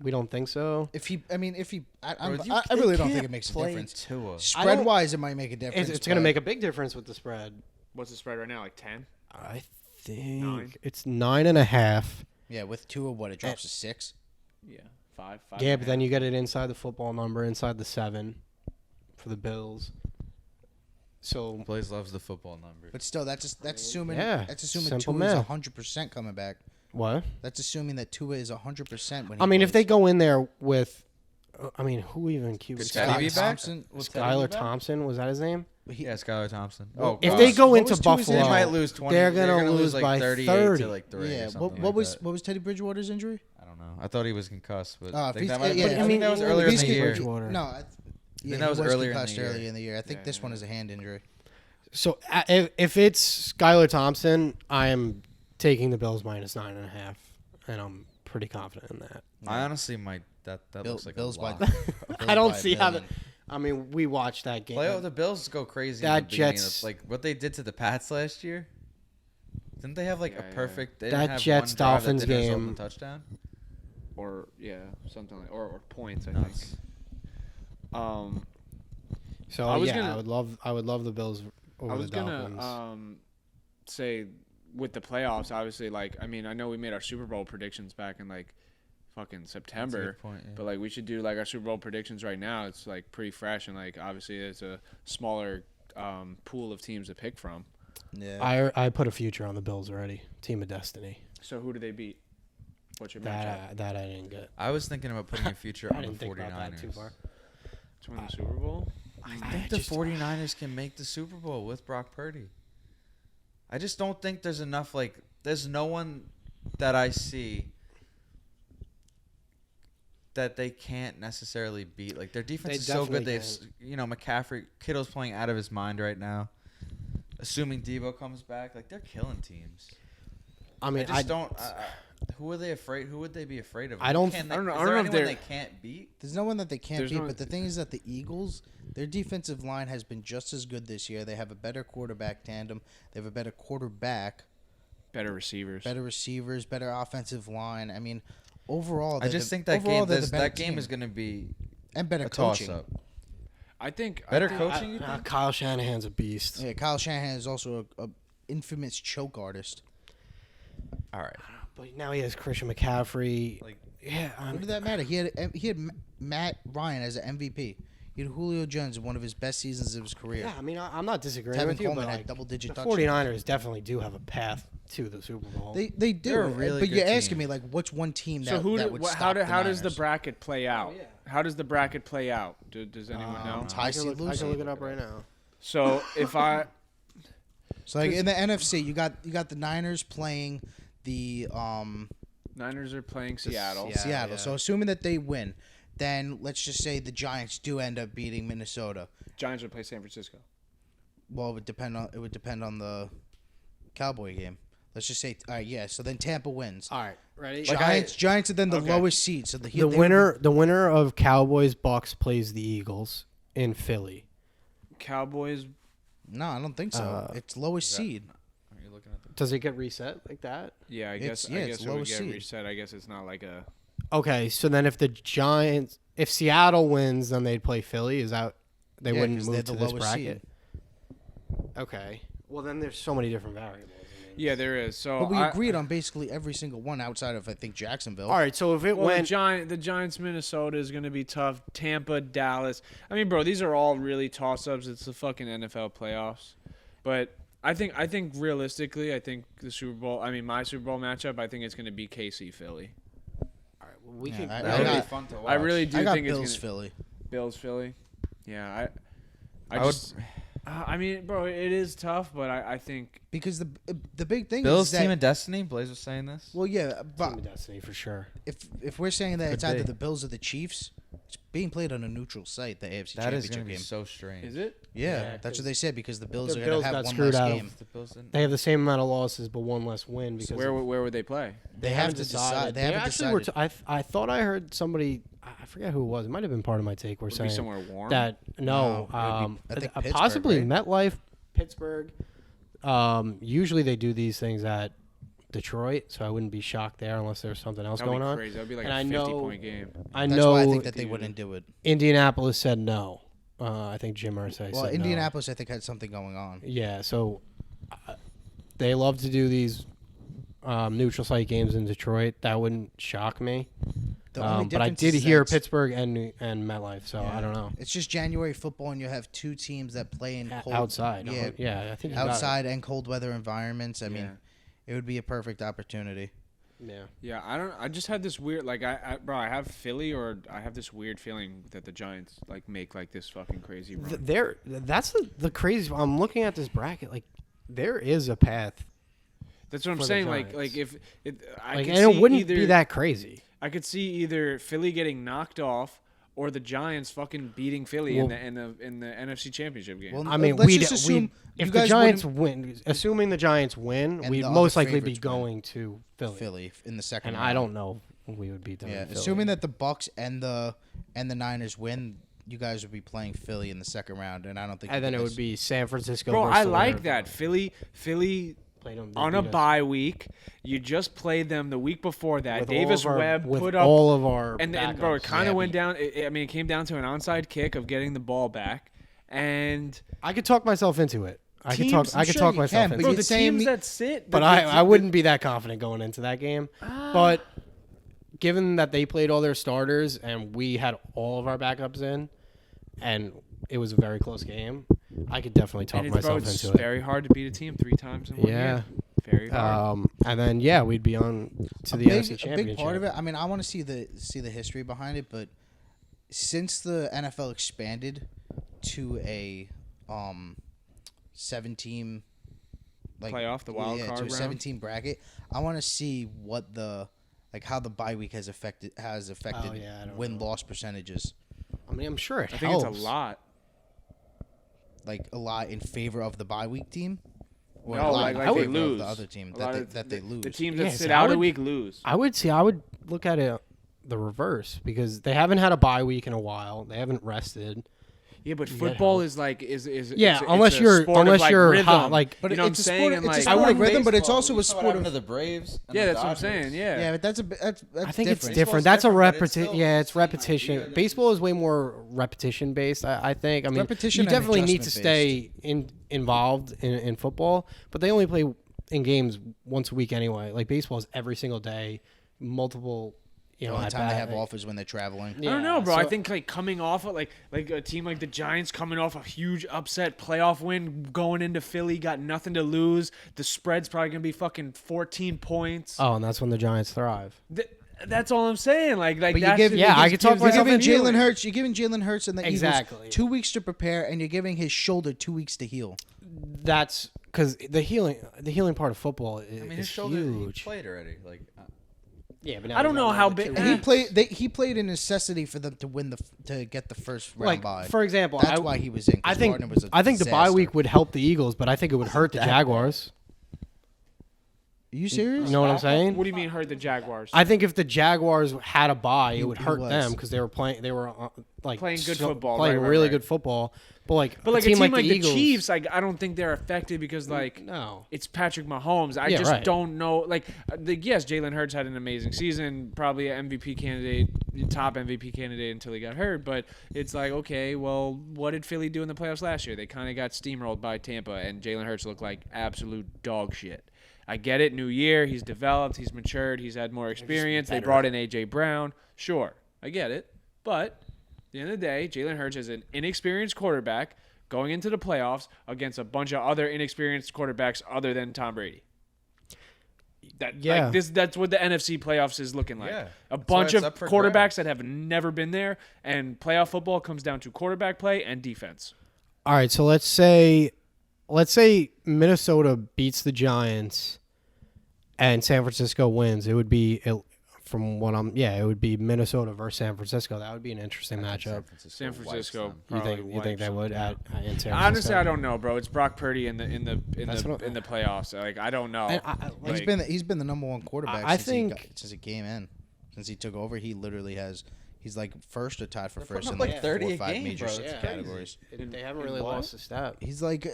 We don't think so. If he, I mean, if he, I Bro, really they don't think can't it makes a play difference. Tua. Spread wise, it might make a difference. It's going to but make a big difference with the spread. What's the spread right now? Like 10? I think 9? it's 9.5. Yeah, with 2 of what it drops to 6. Yeah, 5. Yeah, but then you get it inside the football number, inside the 7 for the Bills. So Blaze loves the football number. But still, that's assuming Yeah, that's assuming simple Tua is math. 100% coming back. what? That's assuming that Tua is 100% when he I mean, if plays. they go in there with, I mean, who even QB? Could Scott Teddy be back? Thompson, Was Teddy Skylar back? Thompson, was that his name? Yeah, Skylar Thompson. Well, If God. they go what into was Tua's Buffalo, they injury? might lose 20. they're gonna lose lose like by 38 30. to like 3 yeah, or something what like was Teddy Bridgewater's injury? I don't know. I thought he was concussed, but Oh, I if think he's- that might have yeah, been, I I mean, think that was if earlier in he's the con- year. Bridgewater. No, yeah, that was he earlier in concussed the year. early in the year. I think Yeah, this yeah, one yeah. is a hand injury. So if it's Skylar Thompson, I am taking the Bills minus 9.5, and I'm pretty confident in that. I honestly might. That looks like Bills a by. lot. Bills I don't by a see how billion. I mean, we watched that game. The Bills go crazy. That in the beginning Jets- of, like what they did to the Pats last year. Didn't they have like Yeah, a yeah. perfect? They That didn't have Jets one drive that Dolphins didn't result in game- a touchdown. Or, yeah, something like or points, I Nuts. think. So I was yeah, gonna- I would love the Bills over I was the gonna Dolphins. say with the playoffs, obviously, like I mean, I know we made our Super Bowl predictions back in like fucking That's a September, good point, yeah. but like we should do like our Super Bowl predictions right now. It's like pretty fresh and like obviously it's a smaller pool of teams to pick from. Yeah. I put a future on the Bills already. Team of destiny. So who do they beat? What's your matchup? That I didn't get. I was thinking about putting a future I on the didn't think about that too 49ers. far. To win the Super Bowl? I think the 49ers can make the Super Bowl with Brock Purdy. I just don't think there's enough, like, there's no one that I see that they can't necessarily beat. Like, their defense They is so good. definitely McCaffrey, Kittle's playing out of his mind right now. Assuming Debo comes back, like, they're killing teams. I mean, I just don't. Who are they afraid? Who would they be afraid of? I don't- Can I don't know- Is I don't there know if anyone they're- they can't beat? There's no one that they can't There's beat, no- but the thing is that the Eagles, their defensive line has been just as good this year. They have a better quarterback tandem. They have a better quarterback, Better receivers. better receivers, better offensive line. I mean, overall, I just think that game is going to be and better a coaching. toss-up. I think Better I think, coaching, you think? Kyle Shanahan's a beast. Yeah, Kyle Shanahan is also a infamous choke artist. All right. But now he has Christian McCaffrey. Like, Yeah, What did that matter? He had Matt Ryan as an MVP. He had Julio Jones in one of his best seasons of his career. yeah. I mean, I'm not disagreeing Tevin with you, Coleman but had like, double-digit the touchdowns. 49ers definitely do have a path to the Super Bowl. They do, They're a really but good you're asking team. me like, what's one team that, so who that do, would wha- stop how the does the Niners? bracket play out? yeah. How does the bracket play out? Does anyone know? Ty I can look Lucy. it up right now. So if I So like in the NFC, you got the Niners playing the Niners are playing Seattle. Seattle. yeah. So assuming that they win, then let's just say the Giants do end up beating Minnesota. Giants would play San Francisco. Well, it would depend on the Cowboy game. Let's just say, all right, yeah. So then Tampa wins. All right, ready? Giants are then the Okay. lowest seed. So The winner of Cowboys Bucks plays the Eagles in Philly. Cowboys. No, I don't think so. It's lowest seed. are you looking at the Does it get reset like that? Yeah, I It's- guess. yeah, I it's guess it would lowest get seed. reset. I guess it's not like a. Okay, so then if Seattle wins, then they'd play Philly. Is that they Yeah, wouldn't 'cause move they're to the this lowest bracket? Okay. Well, then there's so many different variables. Yeah, there is. So But we I- agreed on basically every single one outside of I think Jacksonville. All right, so if it Well, went, the Giants, Minnesota is going to be tough. Tampa, Dallas. I mean, bro, these are all really toss-ups. It's the fucking NFL playoffs. But I think realistically, I think the Super Bowl. I mean, my Super Bowl matchup. I think it's going to be KC Philly. all right, well, we Yeah, can. I That would got- be fun to watch. I really do I got think Bills it's gonna, Philly Bills Philly. Yeah, I I would- just. I mean, bro, it is tough, but I think because the big thing Bills is that team of destiny. Blaze was saying this. well yeah, Team but of Destiny for sure. if we're saying that it's Could either be. the Bills or the Chiefs, it's being played on a neutral site, the AFC That is Championship going to be game. so strange. is it? Yeah, Yeah, that's 'cause what they said because the Bills the are Bills going to got have one screwed less out of- game. The Bills didn't. They have the same amount of losses, but one less win because Where would they play? They have to decide. They haven't actually decided. I thought I heard somebody. I forget who it was. It might have been part of my take. We're Would it saying be somewhere warm? that No, it would be- I think Pittsburgh, possibly right? MetLife, Pittsburgh. Usually they do these things at Detroit, so I wouldn't be shocked there unless there's something else That'd going be on. crazy. That'd be like And a I 50-point game. I That's know why I think that they dude. wouldn't do it. Indianapolis said no. I think Jim Irsay Well, said Indianapolis, I think, had something going on. no. Yeah, so they love to do these neutral site games in Detroit. That wouldn't shock me. The only But I difference did is hear that it's- Pittsburgh and MetLife, so I don't know. It's just January football, and you have two teams that play in cold, Outside, Yeah, I think you got it. outside and cold weather environments. I mean, Yeah. it would be a perfect opportunity. Yeah. Yeah, I just had this weird I have Philly or I have this weird feeling that the Giants like make like this fucking crazy run. That's the crazy. I'm looking at this bracket. Like, there is a path. That's what I'm for the saying. Like Giants. if it, I Like, could and see it wouldn't either, be that crazy. I could see either Philly getting knocked off or the Giants fucking beating Philly Well- in the NFC Championship game. Well, I mean, let's we'd, just assume if you the guys Giants wouldn't- win, assuming the Giants win, And we'd the other most likely be favorites win. going to Philly. Philly in the second And round. I don't know who we would beat them. Yeah, in Philly. assuming that the Bucks and the Niners win, you guys would be playing Philly in the second round, and I don't think. and you then it guys- would be San Francisco. Bro, versus I the like winner. that. Philly Played them, they on a beat us. bye week. You just played them the week before that. With Davis all of our- Webb with put up all of our and bro, it backups. kind of Yeah, went down. It came down to an onside kick of getting the ball back, and I could talk myself into it. I could Teams, talk. I I'm could sure talk you myself can, but into bro, you're it. the saying teams the- that sit. But I wouldn't be that confident going into that game. But given that they played all their starters and we had all of our backups in, and it was a very close game, I could definitely talk and it's, bro, myself it's into it. very hard to beat a team 3 times in one Yeah. year. Very hard. And then we'd be on to the NFC a Championship. big part of it. I mean, I want to see the history behind it, but since the NFL expanded to a 7-team Playoff, the wild to card a round? 17 bracket, I want to see what how the bye week has affected Oh, yeah, I don't win loss percentages, I mean, I'm sure it I think helps. it's a lot. like a lot in favor of the bye week team, or No, a lot like in they favor of lose. the other team A lot of that they lose. The teams Yeah, that so sit I out a would- week lose. I would look at it the reverse because they haven't had a bye week in a while. They haven't rested. Yeah, but You get football help. is like is Yeah, it's unless a you're- sport of, unless like, you're rhythm. hot, like- But you know what I'm it's a saying? sport- And, it's a like, sport I of like rhythm, but it's baseball. also We a saw what sport happened of- to the Braves. And yeah, the that's what I'm saying. Dodgers. Yeah. Yeah, but that's I think it's different. different. That's a Baseball's different, but it's repetition. still Yeah, it's the same repetition. idea that Baseball is way more repetition based. I think. I mean, Repetition you and definitely need to adjustment stay involved in football, but they only play in games once a week anyway. Like baseball is every single day, multiple. You The know, only at time they bat. have off is when they're traveling. I don't know, bro. I so- think like coming off of like a team like the Giants coming off a huge upset playoff win, going into Philly, got nothing to lose. The spread's probably gonna be fucking 14 points. Oh, and that's when the Giants thrive. That's all I'm saying. Like But you that's give, yeah, I you could talk you're myself giving into Jalen feeling. Hurts. You're giving Jalen Hurts and the Exactly. Eagles 2 weeks to prepare, and you're giving his shoulder 2 weeks to heal. That's because the healing part of football is, I mean, his is shoulder. He huge. played already. Like, Yeah, but I don't know how big- And he played a necessity for them to win to get the first round like bye. for example, That's why he was in. 'Cause I think Gardner was a I think the bye disaster. week would help the Eagles, but I think it would hurt the that Jaguars. Are you serious? You know what I'm saying? What do you mean hurt the Jaguars? I think if the Jaguars had a bye, it would he hurt was. them because they were playing. They were like Playing good football, playing right, really right. good football. But like but like a team like, the Eagles, Chiefs, like I don't think they're affected because like no. it's Patrick Mahomes. I Yeah, just right. don't know. Like, yes, Jalen Hurts had an amazing season, probably an MVP candidate, top MVP candidate until he got hurt. But it's like, okay, well, what did Philly do in the playoffs last year? They kind of got steamrolled by Tampa, and Jalen Hurts looked like absolute dog shit. I get it, new year, he's developed, he's matured, he's had more experience. They brought in A.J. Brown. Sure, I get it. But at the end of the day, Jalen Hurts is an inexperienced quarterback going into the playoffs against a bunch of other inexperienced quarterbacks other than Tom Brady. Yeah. That's what the NFC playoffs is looking like. Yeah. A That's why bunch it's of up for quarterbacks grabs. that have never been there, and playoff football comes down to quarterback play and defense. All right, so let's say Minnesota beats the Giants and San Francisco wins. It would be it would be Minnesota versus San Francisco. That would be an interesting matchup. San Francisco. You probably think they wipes would them. in San Honestly, Francisco? I don't know, bro. It's Brock Purdy in the That's what I- playoffs. Like I don't know. He's been the number one quarterback I since he came in. Since he took over, he literally he's like first or tied for first putting in up like like 4 30 or a 5 game, major bro. It's categories. They haven't really what? lost a step. He's like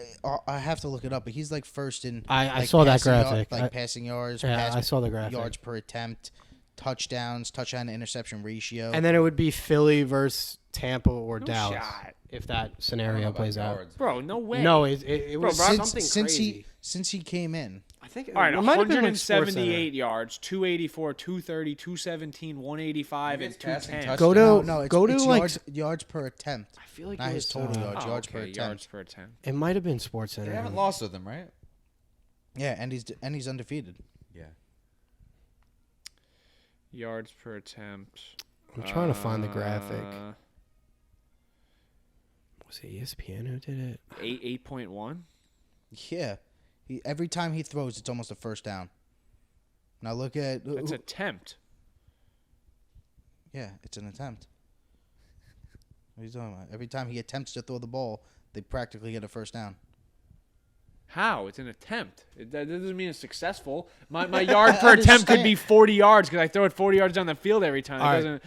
I have to look it up, but he's like first in. I like, saw that passing graphic. like passing yards. Yeah, I saw the graphic. Yards per attempt, touchdown to interception ratio. And then it would be Philly versus Tampa or No Dallas shot. if that scenario plays out. Bro, no way. No, it was Bro, something crazy. since he came in. I think All right, it might have been like 178 yards, 284, 230, 217, 185, Maybe and it's passing 210. Go to No, it's, go to it's like yards per attempt. I feel like Not it his was, total yards. Oh, yards per okay, attempt. yards per attempt. It might have been Sports Center. They haven't lost with them, right? Yeah, and he's undefeated. Yeah. Yards per attempt. I'm trying to find the graphic. Uh, Was it ESPN who did it? 8.1. Yeah, every time he throws, it's almost a first down. Now look at That's attempt. yeah, it's an attempt. What are you talking about? Every time he attempts to throw the ball, they practically get a first down. How? It's an attempt. That doesn't mean it's successful. My yard per attempt could be 40 yards because I throw it 40 yards down the field every time. It All right. doesn't.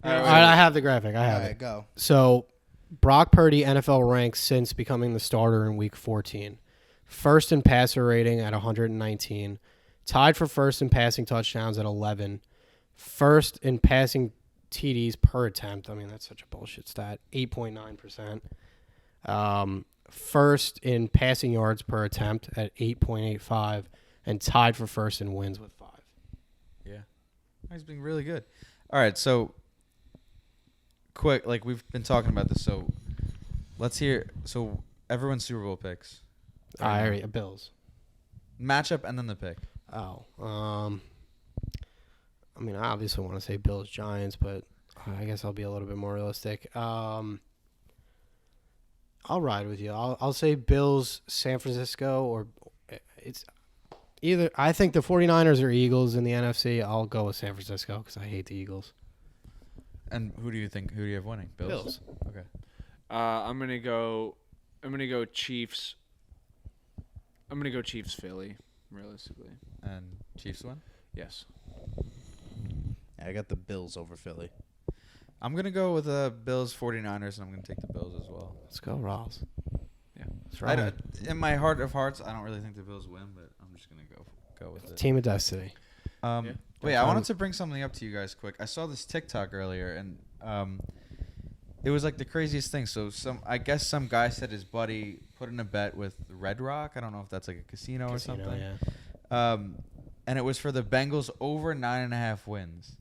All right, I have the graphic. I All have right, it. go. So, Brock Purdy NFL ranks since becoming the starter in Week 14. First in passer rating at 119. Tied for first in passing touchdowns at 11. First in passing TDs per attempt. I mean, that's such a bullshit stat. 8.9%. First in passing yards per attempt at 8.85. And tied for first in wins with 5. Yeah. He's been really good. All right, so quick, like we've been talking about this, so let's hear. So everyone's Super Bowl picks, I already Bills. matchup, and then the pick. Oh, I mean, I obviously want to say Bills Giants, but I guess I'll be a little bit more realistic. I'll ride with you. I'll say Bills San Francisco, or it's either. I think the 49ers or Eagles in the NFC. I'll go with San Francisco because I hate the Eagles. And who do you think? Who do you have winning? Bills. Okay. I'm gonna go Chiefs. I'm gonna go Chiefs Philly. Realistically, And Chiefs win. yes. I got the Bills over Philly. I'm gonna go with the Bills 49ers, and I'm gonna take the Bills as well. Let's go, Ross. Yeah. That's I right. don't- in my heart of hearts, I don't really think the Bills win, but I'm just gonna go with it. Team of destiny. Yeah. Wait, I wanted to bring something up to you guys quick. I saw this TikTok earlier, and it was like the craziest thing. So I guess some guy said his buddy put in a bet with Red Rock. I don't know if that's like a casino or something. Yeah. And it was for the Bengals over 9.5 wins,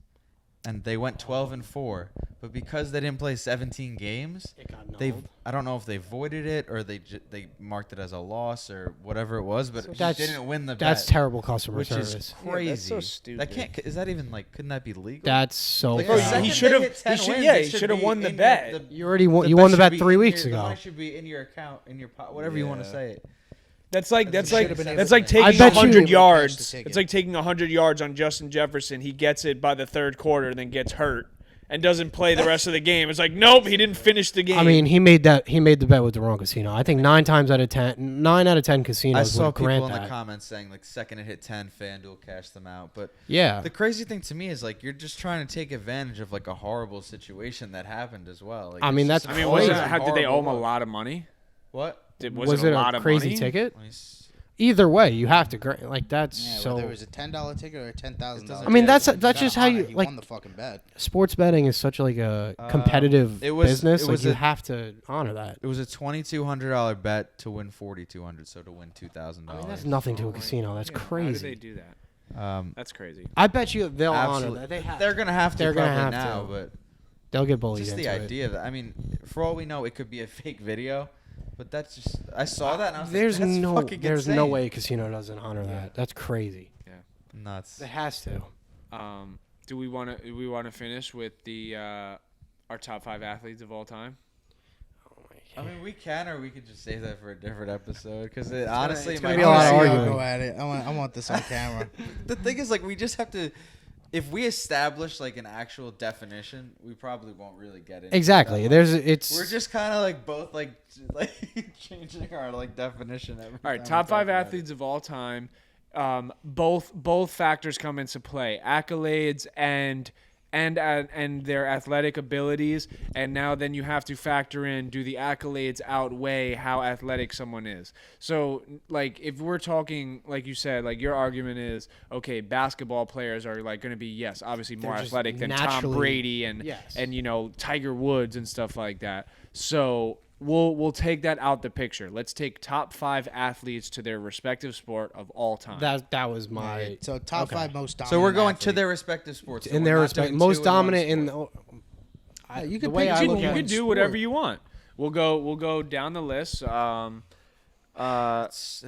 and they went 12-4. But because they didn't play 17 games, It got they nulled. I don't know if they voided it or they marked it as a loss or whatever it was, but So he that's- didn't win the That's bet, terrible customer which service. is Yeah, crazy. that's so stupid. That can't. Is that even like? Couldn't that be legal? That's so Like, Bro, the foul. second he they should've- hit 10 he should- wins, yeah, it he should should've be won the in bet. You already won. the You bet won the should bet be 3 in weeks your- The ago. money should be in your account, in your whatever you want to Yeah. say it. That's like That's like- that's like I taking bet you- 100 Cash yards. the ticket. It's like taking 100 yards on Justin Jefferson. He gets it by the third quarter, then gets hurt and doesn't play the rest of the game. It's like, nope, he didn't finish the game. I mean, he made the bet with the wrong casino. I think 9 out of 10 I casinos saw would people grant in the that. comments saying like second it hit 10, FanDuel cashed them out. But Yeah. the crazy thing to me is like you're just trying to take advantage of like a horrible situation that happened as well. Like, I it's mean, just that's an I mean, was it, crazy. how, did they owe him a horrible lot of money? What? Was it a lot of crazy money? ticket? Let me s- Either way, you have to like that's Yeah, so. whether it was a $10 ticket or a $10,000. I mean, that's ticket, just you how gotta you honor, he like. won the fucking bet. Sports betting is such like a competitive it was- business. it Like was you a- have to honor that. It was a $2,200 bet to win $4,200, so to win $2,000. I mean, that's nothing to a casino. That's Yeah, How do crazy. they do that? That's crazy. I bet you they'll absolutely. honor that. They're gonna have to They're gonna probably have now, to. but They'll get bullied just into the it. idea that I mean, for all we know, it could be a fake video. But that's just I saw that and I was There's like, that's no fucking there's no insane. way a casino doesn't honor that. That's crazy. Nuts. It has to. Do we want to finish with the our top 5 athletes of all time? I mean, we can, or we could just save that for a different episode. Because it honestly it's might gonna be a lot of I wanna see y'all arguing. go at it. I want this on camera. The thing is, like, we just have to. If we establish like an actual definition, we probably won't really get into Exactly. that. It's We're just kind of like both like changing our like definition. Every All right, time we top talk 5 about it. athletes of all time. Both factors come into play: accolades and their athletic abilities. And now then you have to factor in: do the accolades outweigh how athletic someone is? So, like, if we're talking, like you said, like your argument is, okay, basketball players are like going to be obviously more They're just athletic than Tom naturally- Brady and yes. Tiger Woods and stuff like that. So we'll take that out the picture. Let's take top 5 athletes to their respective sport of all time. that was my So top okay. 5 most dominant. So we're going to athlete. their respective sports. So in we're their not respect doing most 2 dominant in one sport. the. Yeah, you the can way pick I two look in you at one can do sport. whatever you want. We'll go down the list. This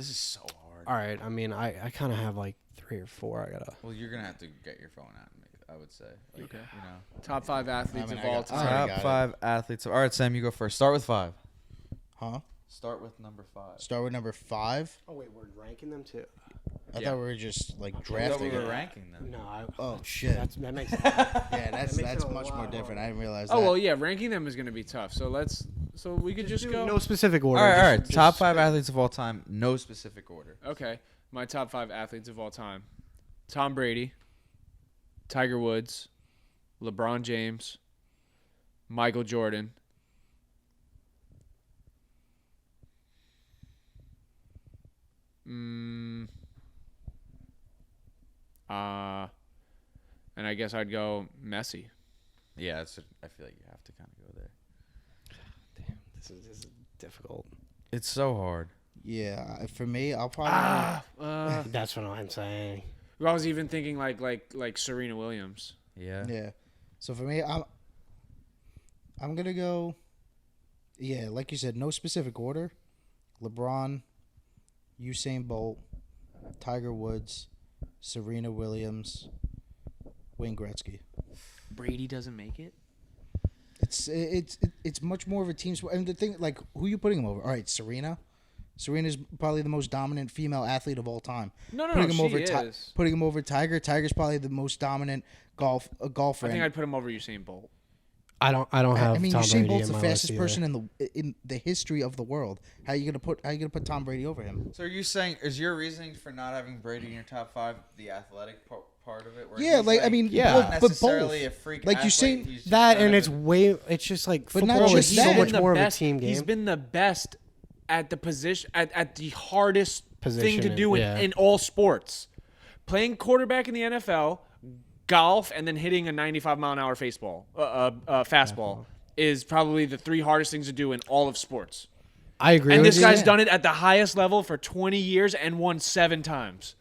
is so hard. All right, I mean, I kind of have like 3 or 4. I gotta. Well, you're gonna have to get your phone out. And make it, I would say. Like, Okay. You know. Top 5 athletes I mean, of I all got- I time. already Top got 5 athletes. All right, Sam, you go first. Start with 5. Huh? Start with number 5. Start with number 5. Oh wait, we're ranking them too. I Yeah. thought we were just like I thought drafting we were it. ranking them. No, Oh shit. that makes. Yeah, that's makes it a much more lot different. harder. I didn't realize Oh that. well, yeah, ranking them is going to be tough. So we could just go. no specific All order. right, all right. just- Top 5 athletes of all time. No specific order. Okay, my top 5 athletes of all time: Tom Brady, Tiger Woods, LeBron James, Michael Jordan. And I guess I'd go Messi. Yeah, I feel like you have to kind of go there. Damn, this is difficult. It's so hard. Yeah, for me, I'll probably. That's what I'm saying. I was even thinking like Serena Williams. Yeah. Yeah. So for me, I'm gonna go. Yeah, like you said, no specific order. LeBron, Usain Bolt, Tiger Woods, Serena Williams, Wayne Gretzky. Brady doesn't make it. It's much more of a team sport. And the thing, like, who you putting him over? All right, Serena. Serena's probably the most dominant female athlete of all time. No, Putting him she over is. putting him over Tiger. Tiger's probably the most dominant golfer. I think And- I'd put him over Usain Bolt. I don't have. I mean, Tom Usain Brady Bolt's in the my fastest list person in the history of the world. How you gonna put Tom Brady over him? So are you saying, is your reasoning for not having Brady in your top 5 the athletic part of it. Where Yeah, he's like, I mean, yeah. not but both. necessarily a freak Like, you're athlete, saying he's just That kind and of it's way. It's just like But not football just is that. so He's much been the more of a best- team game. He's been the best at the position at the hardest thing Position to in- do yeah. in all sports. Playing quarterback in the NFL, golf, and then hitting a 95-mile-an-hour fastball is probably the 3 hardest things to do in all of sports. I agree. And with this you. guy's done it at the highest level for 20 years and won 7 times.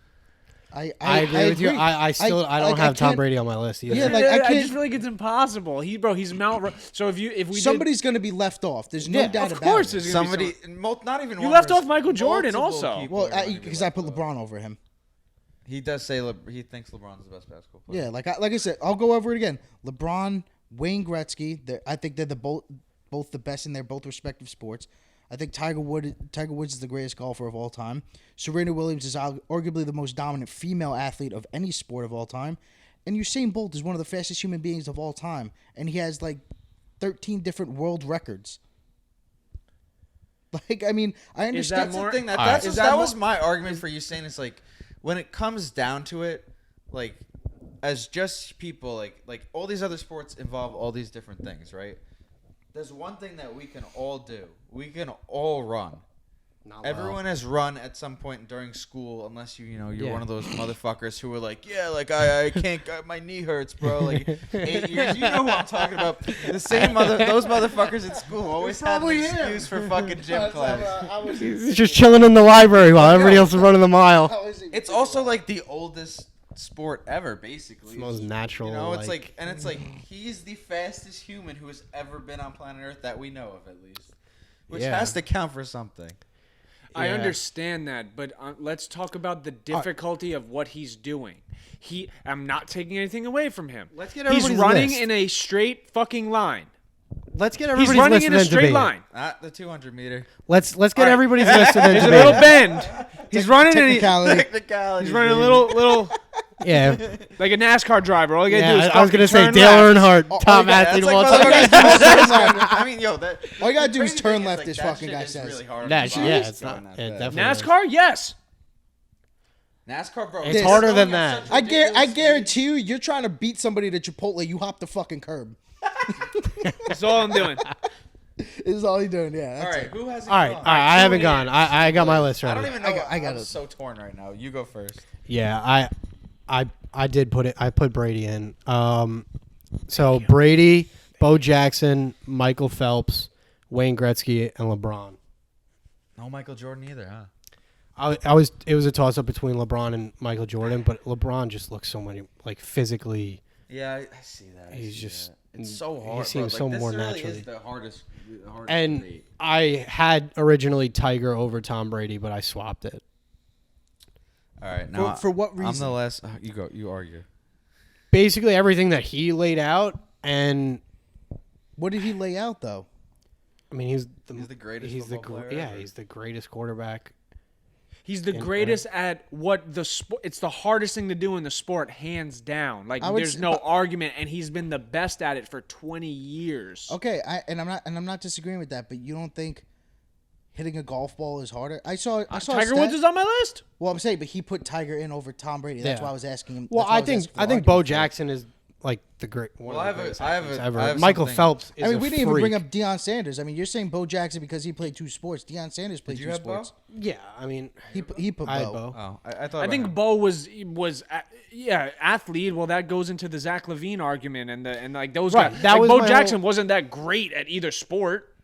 I agree with you. I still I don't like, have Tom can't- Brady on my list either. Yeah, like, I I can't- just feel like it's impossible. He's Mount. So if we Somebody's going to be left off. There's no Yeah, doubt of about course it. there's gonna be somebody, not even You one left person, off Michael Jordan multiple also. people Well, are gonna be because I left put off. LeBron over him. He does say he thinks LeBron's the best basketball player. Yeah, like I said, I'll go over it again. LeBron, Wayne Gretzky. I think they're both the best in their both respective sports. I think Tiger Woods is the greatest golfer of all time. Serena Williams is arguably the most dominant female athlete of any sport of all time. And Usain Bolt is one of the fastest human beings of all time. And he has like 13 different world records. Like, I mean, I understand. That's more- the thing. All right. That was my argument for you saying it's like when it comes down to it, like as just people, like all these other sports involve all these different things, right? There's one thing that we can all do. We can all run. Not well. Everyone has run at some point during school, unless you're Yeah. one of those motherfuckers who were like, yeah, like I can't, my knee hurts, bro. Like 8 years, you know who I'm talking about. The same those motherfuckers at school always had an excuse for fucking gym class. He's just chilling in the library while everybody else is running the mile. It's also like the oldest sport ever, basically. It's the most natural, You know, it's like- like he's the fastest human who has ever been on planet Earth that we know of, at least, which Yeah. has to count for something. I Yeah. understand that, but let's talk about the difficulty of what he's doing. I'm not taking anything away from him. Let's get He's everybody's running list. in a straight fucking line. Let's get He's everybody's running list in and a then straight debate it. line. Not the 200 meter. Let's get All right. everybody's list and then There's a debate little it. bend. He's running in. Technicality. Technicality. He's running a little Yeah, like a NASCAR driver. All you gotta do is yeah. I was gonna fucking say turn Dale left. Earnhardt, top yeah, athlete of That's all like time. motherfuckers- I mean, yo, that. All you gotta the do is crazy turn thing left, like, this that fucking shit guy is says. really hard Nah, on the yeah, body it's not. going that It fast. definitely is. NASCAR, yes. NASCAR, bro. It's This- harder than going at that. such I ridiculous guarantee you're trying to beat somebody at Chipotle. You hop the fucking curb. That's all I'm doing. This is all you're doing. Yeah. speed. All That's right, it. who hasn't All right, gone? I haven't gone. I got my list I ready. don't even know. I got I'm it. so torn right now. You go first. Yeah, I did put it. I put Brady in. So Brady, Bo Jackson, Michael Phelps, Wayne Gretzky, and LeBron. No Michael Jordan either, huh? It was a toss up between LeBron and Michael Jordan, but LeBron just looks so many like physically. Yeah, I see that. He's just- It's so he hard. seems bro. so Like, this more really naturally. Is the hardest And debate. I had originally Tiger over Tom Brady, but I swapped it. All right, now For what I'm reason? the last. You go. You argue. Basically, everything that he laid out, and What did he lay out though? I mean, he's the greatest He's the football player yeah, ever. he's the greatest quarterback. He's the And, greatest at what the sport. It's the hardest thing to do in the sport, hands down. Like I would there's say- no argument, and he's been the best at it for 20 years. Okay, I'm not disagreeing with that, but you don't think hitting a golf ball is harder? I saw a Tiger stat- Woods is on my list. Well, I'm saying, but he put Tiger in over Tom Brady. That's Yeah. why I was asking him. Well, that's why I was think asking for I the think Bo argument for it. Jackson is like the great one Well, of the greatest I have athletes a- ever. I have Michael something- Phelps is I mean, a we didn't even bring freak. up Deion Sanders. I mean, you're saying Bo Jackson because he played 2 sports. Deion Sanders played Did 2 you have Bo? sports. Yeah, I mean, He put I had Bo. Bo. Oh, I thought. I about think him. Bo was athlete. Well, that goes into the Zach LaVine argument and like those Right, guys. that Like was Bo my Jackson wasn't that great at either sport.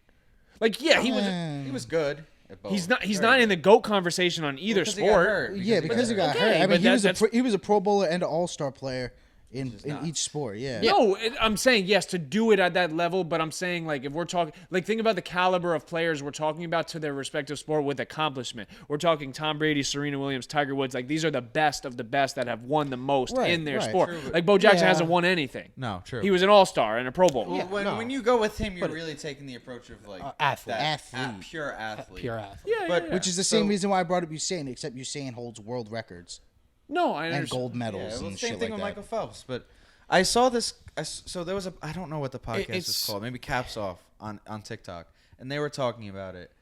Like he was. He was good. At both. He's not. He's Very not in good. the GOAT conversation on either Because he got sport. hurt. Yeah, because he got Okay, hurt. I but mean, he that's- was a Pro Bowler and an All Star player in not. each sport. Yeah. No, I'm saying yes to do it at that level, but I'm saying like if we're talking like think about the caliber of players we're talking about to their respective sport with accomplishment. We're talking Tom Brady, Serena Williams, Tiger Woods. Like these are the best of the best that have won the most Right, in their right. sport. True, but- Like Bo Jackson Yeah. hasn't won anything. No, true. He was an All-Star and a Pro Bowl. Well, no. when you go with him, you're really taking the approach of like athlete. Athlete. pure athlete. Pure athlete. Yeah, But- yeah. Which is the same reason why I brought up Usain, except Usain holds world records no, I and understand. gold Yeah, medals well, and same shit thing like with that. Michael Phelps. But I saw this. So there was a. I don't know what the podcast is it's- called. Maybe Caps Off on TikTok, and they were talking about it.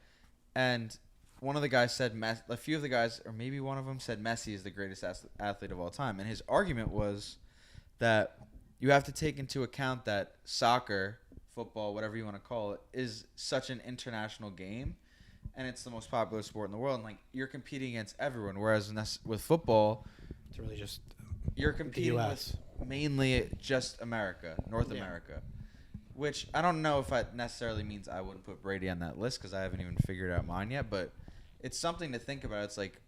And one of the guys said a few of the guys, or maybe one of them said Messi is the greatest athlete of all time, and his argument was that you have to take into account that soccer, football, whatever you want to call it, is such an international game, and it's the most popular sport in the world. And like you're competing against everyone, whereas with football, It's really just you're competing US. with mainly just America, North America. Which I don't know if that necessarily means I wouldn't put Brady on that list because I haven't even figured out mine yet. But it's something to think about. It's like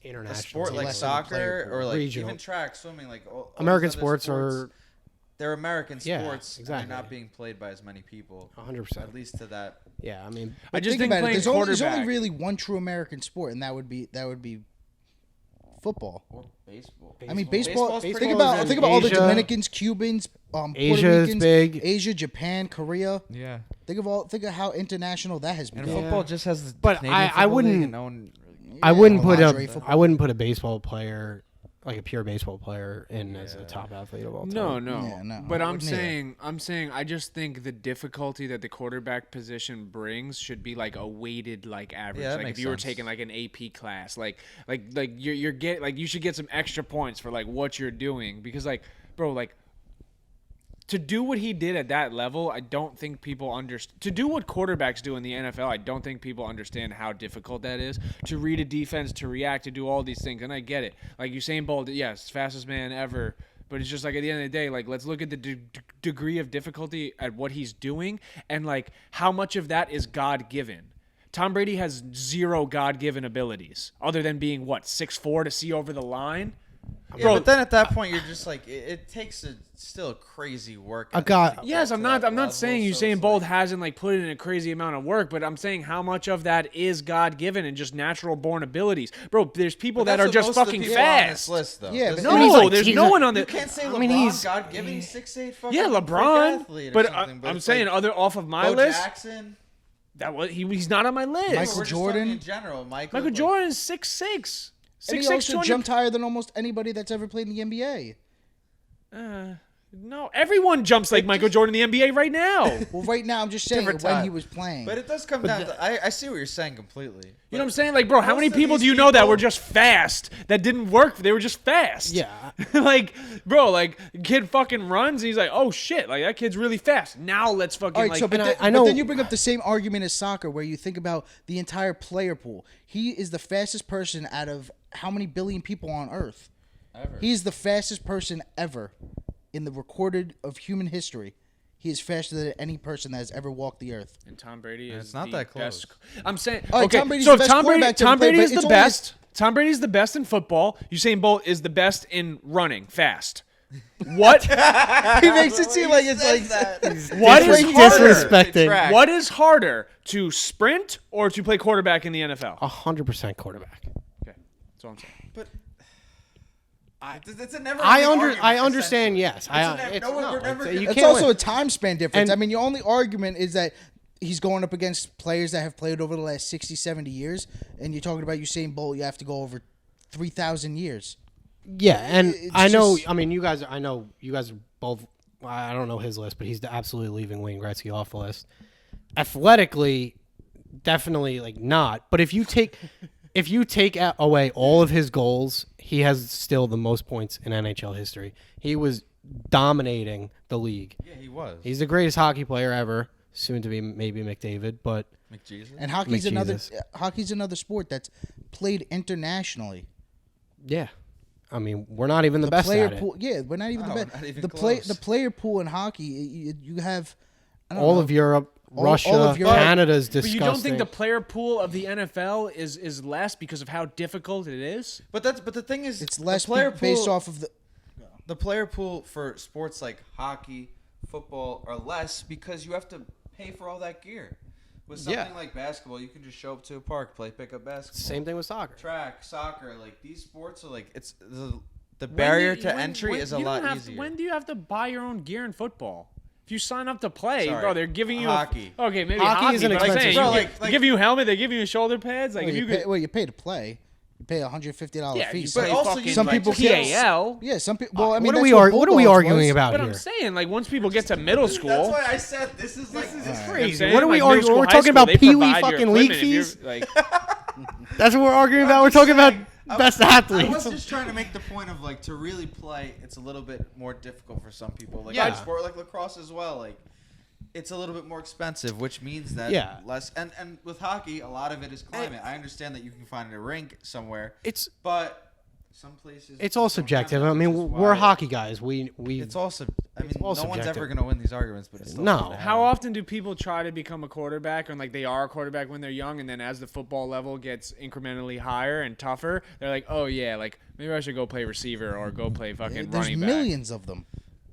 International. a sport like less of a player soccer pool. or like Regional. even track, swimming, like all American these other sports are they're American Yeah, sports. And exactly. they're not being played by as many people. 100%. At least to that. Yeah, I mean, I just think think about it. playing There's only quarterback. really one true American sport, and that would be football. Or baseball. I mean, baseball. Baseball's Think pretty about all the Asia. Dominicans, Cubans, Puerto Asia is Ricans, big. Asia, Japan, Korea. Yeah. Think of how international that has And become. football just has the But Canadian I football league wouldn't- and no one really I wouldn't put lingerie football. I wouldn't put a baseball player, like a pure baseball player, in as a top athlete of all time. No. Yeah, no, But I I'm wouldn't either. saying, I just think the difficulty that the quarterback position brings should be like a weighted like average. Yeah, that like makes if you were sense. taking like an AP class, like you're get like you should get some extra points for like what you're doing because like bro like. To do what he did at that level, I don't think people understand. To do what quarterbacks do in the NFL, I don't think people understand how difficult that is. To read a defense, to react, to do all these things, and I get it. Like Usain Bolt, yes, fastest man ever. But it's just like at the end of the day, like let's look at the degree of difficulty at what he's doing, and like how much of that is God given. Tom Brady has zero God given abilities other than being what 6'4" to see over the line. Yeah, Bro, but then at that point, you're just like, it takes still a crazy work. A guy- Yes, I'm not saying Usain Bolt hasn't like put in a crazy amount of work, but I'm saying how much of that is God given and just natural born abilities, bro. There's people that are just fucking fast. List, though. Yeah, There's but No, he's like- there's he's no like- one on You the. can't say I LeBron, mean, he's- God-giving 6'8" fucking Yeah, freak LeBron, athlete or but something, I'm it's saying like other off of my Bo list. Jackson. That was he's not on my list. Michael We're just Jordan. talking in general. Michael Michael Jordan is 6'6". And he 6'6", also 200 jumped higher than almost anybody that's ever played in the NBA. No, everyone jumps like Michael Jordan in the NBA right now. Well, right now I'm just saying Different when time. he was playing. But it does come down to. I see what you're saying completely. You know what I'm saying? Like, bro, how Most many of people these do you know that people- were just fast that didn't work? They were just fast. Yeah. Like, bro, like, kid fucking runs. He's like, oh shit, like that kid's really fast. Now let's fucking All right, like. so but, and then, I but know- then you bring up the same argument as soccer, where you think about the entire player pool. He is the fastest person out of how many billion people on Earth? Ever. He's the fastest person ever in the recorded of human history. He is faster than any person that has ever walked the earth. And Tom Brady is it's not the that close. best. I'm saying, All right, okay, Tom Brady's so the if best Tom Brady, quarterback to ever Tom play, Brady but is the it's only best. Tom Brady's the best in football. Usain Bolt is the best in running fast. What? He makes it seem like it's like What is harder? Disrespecting. What is harder, to sprint or to play quarterback in the NFL? 100% quarterback. Okay, that's all I'm saying. But it's a never. I understand. Yes, we're never. you It's can't also win. a time span difference. And- I mean, your only argument is that he's going up against players that have played over the last 60, 70 years, and you're talking about Usain Bolt, you have to go over 3,000 years. Yeah, and It's I know. just- I mean, I know you guys are both. I don't know his list, but he's absolutely leaving Wayne Gretzky off the list. Athletically, definitely like not. But if you take away all of his goals, he has still the most points in NHL history. He was dominating the league. Yeah, he was. He's the greatest hockey player ever. Soon to be maybe McDavid, but McJesus. And hockey's McJesus. another sport that's played internationally. yeah, I mean we're not even the best player at it. pool, yeah, we're not even No, the we're best. not even The close. player pool in hockey, you have I don't All know, of Europe, All Russia, of Europe. Canada's But disgusting. you don't think the player pool of the NFL is less because of how difficult it is? But the thing is, It's less the player based pool, off of the player pool for sports like hockey, football are less because you have to pay for all that gear. With something Yeah. like basketball, you can just show up to a park, play pickup basketball. Same thing with soccer. Track, soccer, like these sports are like it's the barrier to entry is a lot easier. When do you have to buy your own gear in football? If you sign up to play, Sorry, bro, they're giving you hockey. Okay, maybe Hockey hockey, is an but I'm expensive saying sport. you Bro, get- like- they give you a helmet, they give you shoulder pads, like if you could, you pay to play. You pay $150 yeah, fee. you So- play also fucking you- some like people PAL. yeah, some people. Well, I mean, what are that's we Bulldogs arguing was. about But here? I'm saying, like, once people get to middle school, That's why I said this is like crazy. What are we Like, middle arguing? school, We're high talking school, about they Pee Wee provide your fucking league equipment if you're, fees? Like, That's what we're arguing I'm about. We're just talking about saying, best I athletes. was just trying to make the point of like to really play, it's a little bit more difficult for some people. Like Yeah. sport like lacrosse as well. Like it's a little bit more expensive, which means that Yeah. less. And with hockey, a lot of it is climate. I understand that you can find a rink somewhere, It's but some places it's all don't have subjective. that, I mean, which is we're why hockey guys. We It's also. I mean, it's all no one's subjective. ever gonna win these arguments, but it's still No. fun to have. How often do people try to become a quarterback, and like they are a quarterback when they're young, and then as the football level gets incrementally higher and tougher, they're like, oh yeah, like maybe I should go play receiver or go play fucking There's running back. millions of them.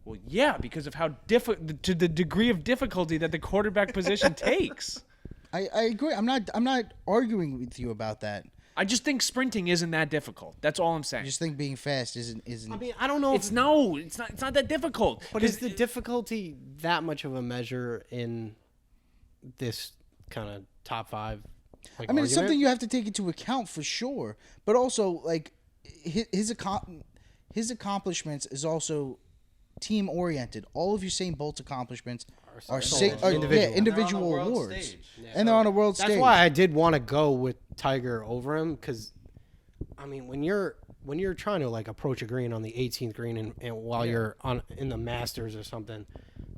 Well, yeah, because of how to the degree of difficulty that the quarterback position takes. I agree. I'm not arguing with you about that. I just think sprinting isn't that difficult. That's all I'm I saying. just think being fast isn't. I mean, I don't know. It's not that difficult. But is the difficulty that much of a measure in this kind of top 5? Like, I mean, it's argument? something you have to take into account for sure. But also, like his accomplishments is also team oriented. All of Usain Bolt's accomplishments are individual. individual They're on the world awards, stage. and they're on a world That's stage. why I did want to go with Tiger over him, because, I mean, when you're trying to like approach a green on the 18th green and while you're in the Masters or something,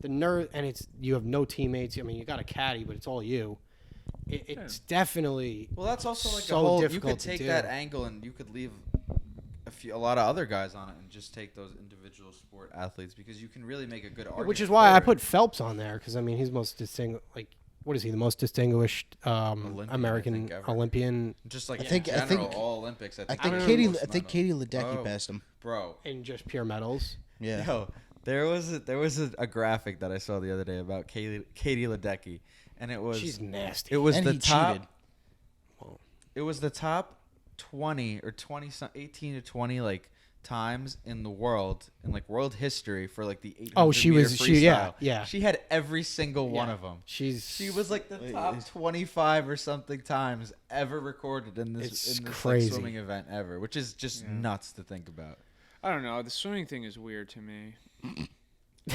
the nerve, and you have no teammates. I mean, you got a caddy, but it's all you. It's definitely Well, that's also like so a whole. You difficult could to take do. that angle and you could leave a lot of other guys on it and just take those individual sport athletes because you can really make a good argument. which is why for I it. put Phelps on there, because I mean he's most distinguished. Like, what is he? The most distinguished Olympian, I American think, ever. Olympian just like I think- in I general, think- all Olympics. I I think, think there's Katie. most I think medals. Katie Ledecky Oh, passed him. bro. in just pure medals. Yeah. Yo, there was a graphic that I saw the other day about Katie Ledecky, and it was She's nasty. It was And the he top. cheated. It was the top 20 or 20, 18 to 20 like times in the world in like world history for like the 800 Oh, she meter was- she- yeah, freestyle. yeah. She had every single one Yeah. of them. She was like the top 25 or something times ever recorded in It's this crazy. like, swimming event ever, which is just nuts to think about. I don't know. The swimming thing is weird to me.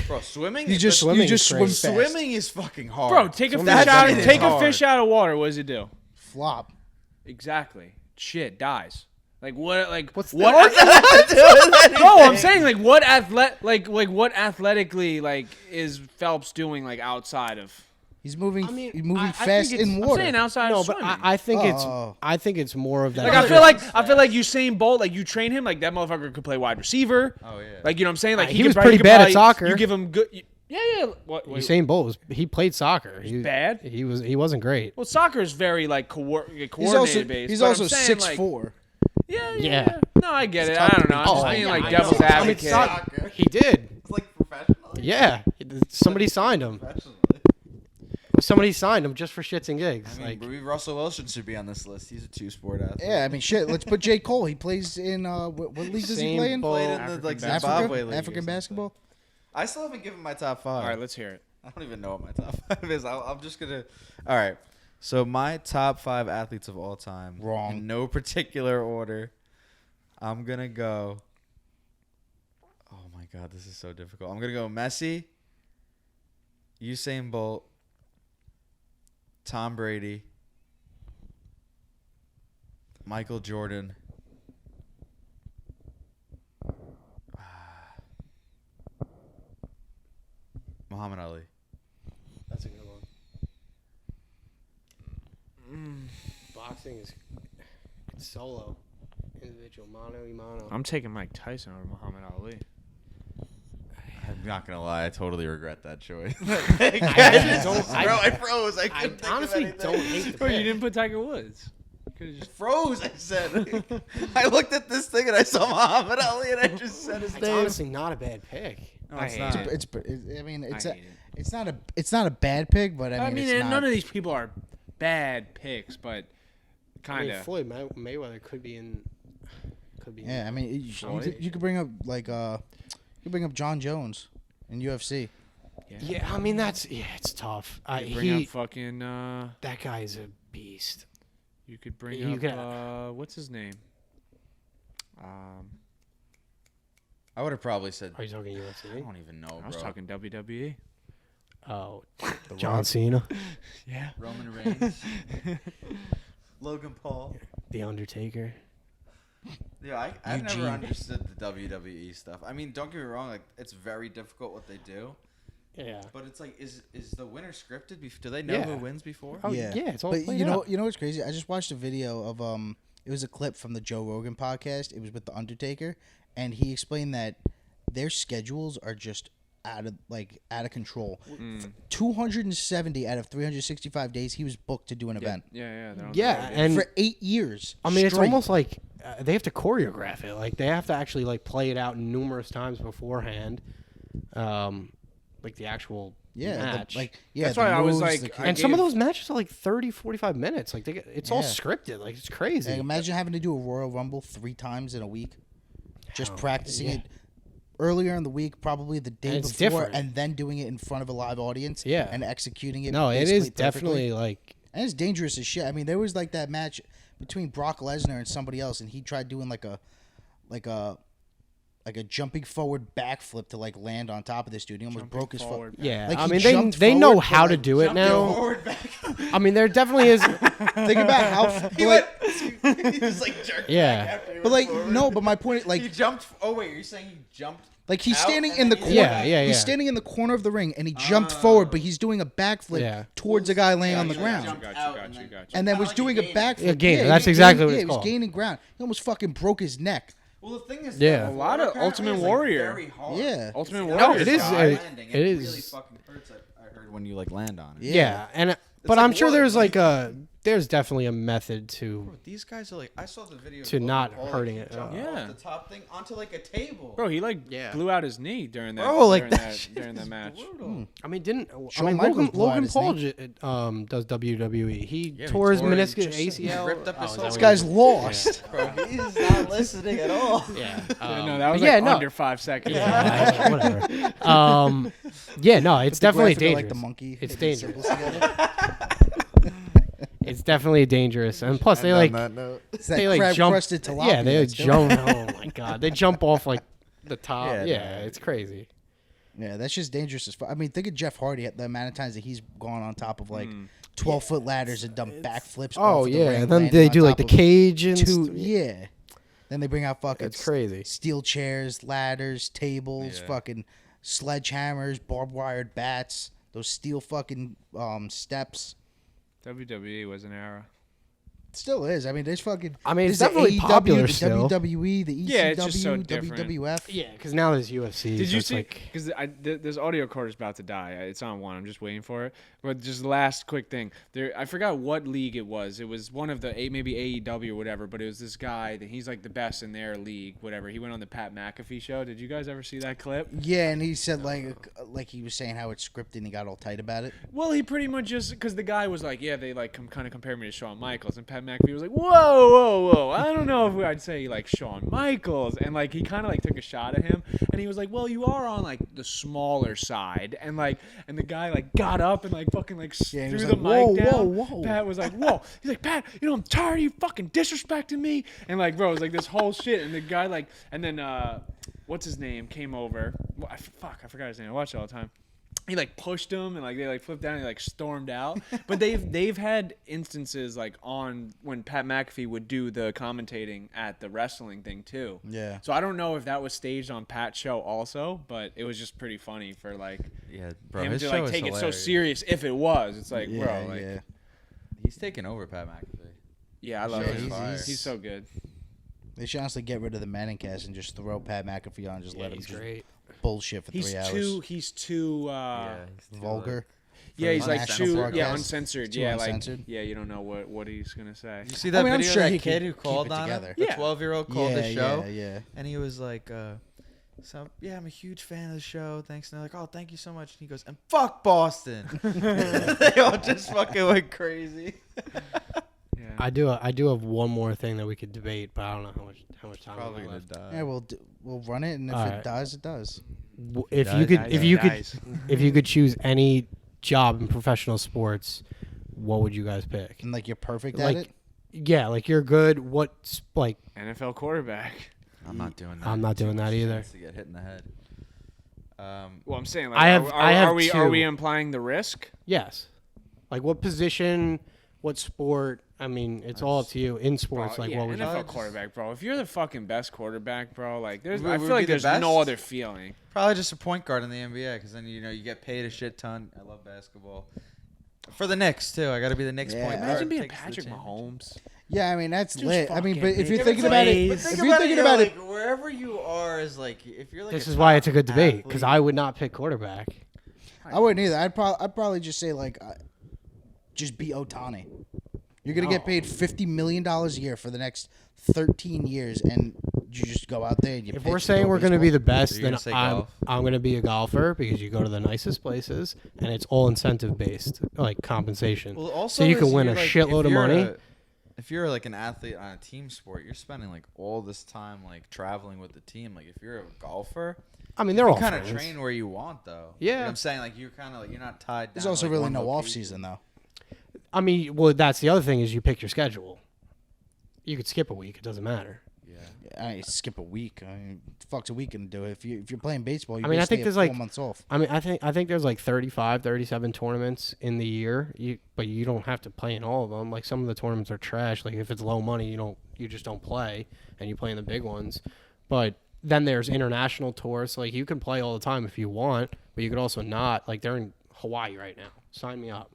Bro, swimming You is just swimming you just is swim crazy. fast. swimming is fucking hard. Bro, take a Swimming fish is out. fucking Take a hard. fish out of water. What does it do? Flop. Exactly. Shit dies. Like what? Like What's what? No, I'm saying like what what athletically like is Phelps doing like outside of? He's moving. I mean, he's moving I think fast it's- in I'm water. saying outside no, of but swimming. I think Oh. it's more of that. Like I feel like Usain Bolt, like you train him, like that motherfucker could play wide receiver. Oh yeah. Like you know what I'm saying? Like He could was probably- pretty could bad at probably- soccer. You give him good. Yeah. What? Wait, Usain Bolt he played soccer. He bad? He wasn't great. well, soccer is very like coordinated He's also based. he's but also I'm saying, 6'4". Like, yeah. Yeah. No, I get it. I don't know. I'm just being like devil's I mean, advocate. soccer. He did. It's like professional. Yeah. Somebody signed him. Somebody signed him just for shits and gigs. I mean, Like, maybe Russell Wilson should be on this list. He's a two-sport athlete. Yeah, I mean, shit. Let's put J. Cole. He plays in what league does he Same play in? boat. Played in the African like basketball. Zimbabwe Africa, league or African something. basketball. I still haven't given my top 5. All right, let's hear it. I don't even know what my top 5 is. I'm just gonna. All right. So my top 5 athletes of all time. Wrong. In no particular order. I'm gonna go. Oh my God, this is so difficult. I'm gonna go Messi, Usain Bolt, Tom Brady, Michael Jordan. Muhammad Ali. that's a good one. Boxing is it's solo, individual, mano a mano. I'm taking Mike Tyson over Muhammad Ali. I'm not gonna lie, I totally regret that choice. I froze. I I couldn't think of honestly anything. don't hate the Bro, you pick. didn't put Tiger Woods. Could've just Froze. I said. I looked at this thing and I saw Muhammad Ali and I just said his It's name. honestly not a bad pick. No, I it's hate not. it. I mean, it's I hate it. it's not a bad pick, but I I mean, mean, it's and not. none of these people are bad picks, but I kind mean, of. Floyd Mayweather could be in. Yeah, I mean, Floyd. you could bring up like you could bring up John Jones in UFC. Yeah, I mean it's tough. Bring up fucking. That guy is a beast. You could bring You up. could- What's his name? I would have probably said. Are you talking I UFC? don't even know, bro. I was talking WWE. Oh, John Cena. Yeah. Roman Reigns, Logan Paul. The Undertaker. Yeah, I've never Eugene. understood the WWE stuff. I mean, don't get me wrong, like it's very difficult what they do, Yeah. but it's like, is the winner scripted? Do they know who Yeah. wins before? Oh, yeah, yeah, it's all But played you know, out. you know what's crazy? I just watched a video of it was a clip from the Joe Rogan podcast. It was with the Undertaker, and he explained that their schedules are just out of control. 270 out of 365 days, he was booked to do an event Yeah, they're on Yeah, the road, and for 8 years. I mean, it's straight. almost like they have to choreograph it. Like they have to actually like play it out numerous times beforehand, like the actual match. That's why I was like, the I and some of gave- those matches are like 30, 45 minutes. Like it's all Yeah. scripted. Like it's crazy. Like, imagine having to do a Royal Rumble 3 times in a week, just practicing yeah. it earlier in the week, probably the day And it's before, different. and then doing it in front of a live audience. Yeah. and executing it. No, it basically is perfectly. definitely like And it's dangerous as shit. I mean, there was like that match between Brock Lesnar and somebody else, and he tried doing like a jumping forward backflip to like land on top of this dude. He almost broke his foot. forward. yeah. Like, I he mean, jumped they know forward, how but, to like, do it now. Forward, back. I mean, there definitely is. Think about how, He went. He just like jerked Yeah. back after he but went like forward. no, but my point, he like jumped. Oh wait, you're saying he jumped? he's out standing and in the then corner. he- Yeah, yeah, He's yeah. standing in the corner of the ring, and he jumped forward, but he's doing a backflip Yeah. towards a guy laying on the he ground. jumped Got out you. and then- And then Kinda was like doing a gainer. backflip. Yeah, gainer. he That's was exactly what yeah, it's he was called. gaining ground. He almost fucking broke his neck. Well, the thing is, Yeah. that A lot of apparently Ultimate is, like, Warrior. very hard. Yeah. Ultimate It's- Warrior. No, it is, landing, it really is. fucking hurts. I heard when you like land on it. Yeah, and but like I'm sure wood. there's there's definitely a method to. Bro, these guys are like, I saw the video To of Logan not Paul, like, hurting he it. jumped Yeah. off the top thing onto like a table. Bro, he like Yeah. blew out his knee during that. Bro, like during that shit during that is match. brutal. I mean, didn't Shawn I mean Michaels Logan, blew out Logan his Paul knee. does WWE. He Yeah, he tore his tore it, meniscus, just ACL. ripped up his Oh, is whole- that This what guy's he did? lost. Bro, he's not listening at all. Yeah. No, that was yeah, like no. under 5 seconds. Yeah, whatever. Yeah, no, it's definitely Graphic of, dangerous. like the monkey. It's hitting dangerous. circles together. It's definitely dangerous, and plus they like It's that they like crab jump. crusted tilapia. Yeah, they that's doing jump. Oh my god, they jump off like the top. Yeah, Yeah, no. it's crazy. Yeah, that's just dangerous as fuck. I mean, think of Jeff Hardy at the amount of times that he's gone on top of like 12-foot ladders and done backflips. Oh off of the yeah, ring, and then landing they on do like top the of cage and yeah. Then they bring out fucking It's crazy. steel chairs, ladders, tables, Yeah. fucking sledgehammers, barbed wired bats, those steel fucking steps. WWE was an era. Still is. I mean, there's fucking. I mean, it's there's the definitely AEW, popular the still. WWE, the ECW, Yeah, it's just so different. WWF. Yeah, because now there's UFC. Did so you it's see? Like, Because this audio cord is about to die. It's on one. I'm just waiting for it. But just last quick thing. I forgot what league it was. It was one of the maybe AEW or whatever. But it was this guy that he's like the best in their league. Whatever. He went on the Pat McAfee show. Did you guys ever see that clip? Yeah, and he said like he was saying how it's scripted and he got all tight about it. Well, he pretty much just because the guy was like, yeah, they like kind of compared me to Shawn Michaels, and Pat McAfee was like, whoa, I don't know if I'd say like Shawn Michaels, and like he kind of like took a shot at him, and he was like, well, you are on like the smaller side, and the guy like got up and like fucking like Yeah, he threw was the like, mic "Whoa, down. whoa, whoa." Pat was like, whoa, he's like, Pat, I'm tired of you fucking disrespecting me, and like bro, it was like this whole shit, and the guy like, and then what's his name came over, I forgot his name, I watch it all the time. He like pushed him and like they like flipped down and he like stormed out. But they've had instances like on when Pat McAfee would do the commentating at the wrestling thing too. Yeah. So I don't know if that was staged on Pat's show also, but it was just pretty funny for like Yeah, bro, him his to show like is take it so hilarious. serious if it was. It's like, Yeah, bro, like yeah. He's taking over Pat McAfee. yeah, I love Yeah, him. he's- He's so good. They should honestly get rid of the Manning cast and just throw Pat McAfee on and just yeah, let him he's just great. bullshit for 3 hours. He's too He's too, Vulgar. yeah, he's like National too broadcast. uncensored. Too Yeah, uncensored. like yeah, you don't know what he's gonna say. You see that I mean, I'm video sure of he that kid can who keep called it on together. him? The Yeah. 12-year-old called the show, Yeah. and he was like, I'm a huge fan of the show. Thanks. And they're like, oh, thank you so much. And he goes, and fuck Boston. They all just fucking went crazy. Yeah. I do have one more thing that we could debate, but I don't know how much time Probably we gonna have left. die. Yeah, we'll run it, and if All it right. dies, it does. If dies, you could, dies, if you could, dies. if you could choose any job in professional sports, what would you guys pick? And like you're perfect Like, at it. Yeah, like you're good. What's like? NFL quarterback. I'm not doing that. I'm not doing that either. Chance to get hit in the head. Well, I'm saying like, I have are two. we implying the risk? Yes. Like what position what sport? I mean, it's all up to you. In sports, Bro, like yeah, what would you? NFL quarterback, bro. If you're the fucking best quarterback, bro, like I Would feel be like the there's best? no other feeling. Probably just a point guard in the NBA because then you get paid a shit ton. I love basketball. For the Knicks too, I got to be the Knicks Yeah. point guard. Imagine being Takes the Patrick championship. Mahomes. Yeah, I mean that's Just lit. I mean, but fucking if you're make thinking it about it, plays. if Think you're about thinking it, about it, like, wherever you are is like if you're like This a is why top it's a good debate because athlete- I would not pick quarterback. I wouldn't either. I'd probably just say like, just be Otani. You're gonna get paid $50 million a year for the next 13 years, and you just go out there and you. If pitch we're and saying throw we're going to be baseball. the best, you're then gonna say I'm golf? going to be a golfer because you go to the nicest places and it's all incentive based, like compensation. Well, also so you can is win a you're, like, shitload if of you're money. If you're like an athlete on a team sport, you're spending like all this time like traveling with the team. Like if you're a golfer, I mean, they're you all kind of friends. train where you want though. Yeah. You know what I'm saying, like you're kind of like you're not tied. There's down also to, like, really one no off location. season though. I mean, well, that's the other thing is you pick your schedule. You could skip a week; it doesn't matter. I skip a week. I mean, fuck's a week gonna do it? If you're playing baseball, you I mean, I think have there's 4 like- months off. I mean, I think there's like 35, 37 tournaments in the year. But you don't have to play in all of them. Like some of the tournaments are trash. Like if it's low money, you just don't play, and you play in the big ones. But then there's international tours. Like you can play all the time if you want, but you could also not. Like they're in Hawaii right now. Sign me up.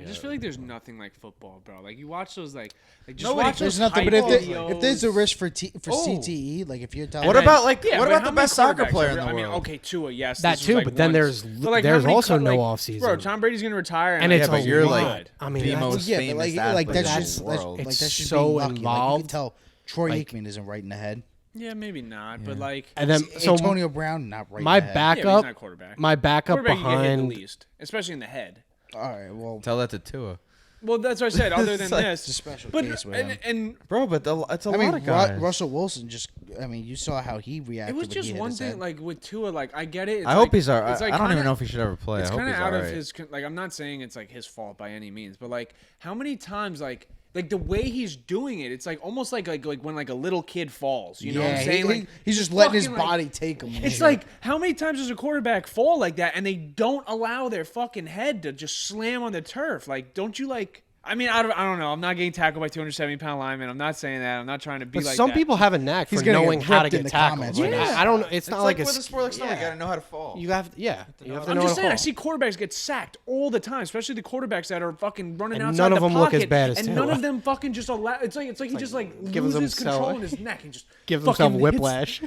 I just feel like there's nothing like football, bro. Like you watch those just Nobody- watch There's those nothing, but hype if there's a videos. risk for Oh. CTE, like if you're telling What me, about like Yeah, what but about how the many best soccer quarterbacks player are in there? the I world? mean, okay, Tua, yes. That this was, too, like, but then once. there's But, like, how there's many also co- no like, off season. Bro, Tom Brady's gonna retire, And like, it's Yeah, but a you're lot. like I mean, the that's- most yeah, but famous like athlete that's in just the world. like It's that's just so being lucky. Like, you involved. can tell Troy Like- Aikman isn't right in the head. Yeah, maybe not, but like, And then so Antonio Brown not right. my in the head. yeah, but he's backup, not quarterback. my backup Quarterback, you get hit the behind. least, especially in the head. All right, well, Tell that to Tua, Well, that's what I said. Other than It's like- this, it's a special but case with and, him. and bro. But it's a I lot mean, of guys. Russell Wilson just. I mean, you saw how he reacted. it was when he just hit one his thing. head. Like with Tua, like I get it. It's I hope like- he's alright. it's, like, I don't even kinda- know if he should ever play. It's I hope kind of he's out of alright. his. Like I'm not saying it's like his fault by any means, but like how many times like the way he's doing it, it's like almost like when like a little kid falls. You know what I'm saying? Like he's just letting his fucking, like, body take him. and It's shit. like how many times does a quarterback fall like that, and they don't allow their fucking head to just slam on the turf? Like, don't you like? I mean, I don't know. I'm not getting tackled by 270-pound linemen. I'm not saying that. I'm not trying to be But like some that. people have a knack He's for gonna get knowing how to ripped in get the tackled. comments Like, right now. I don't know. It's It's not like like with a a sport like snowboarding, you yeah. gotta know how to fall. You have you have to I'm know just how saying, to I see fall. quarterbacks get sacked all the time, especially the quarterbacks that are fucking running And outside none of the them look as pocket, bad as and Tua. none of them fucking just allow. It's like he just like giving loses himself- control in his neck and just Gives fucking himself whiplash.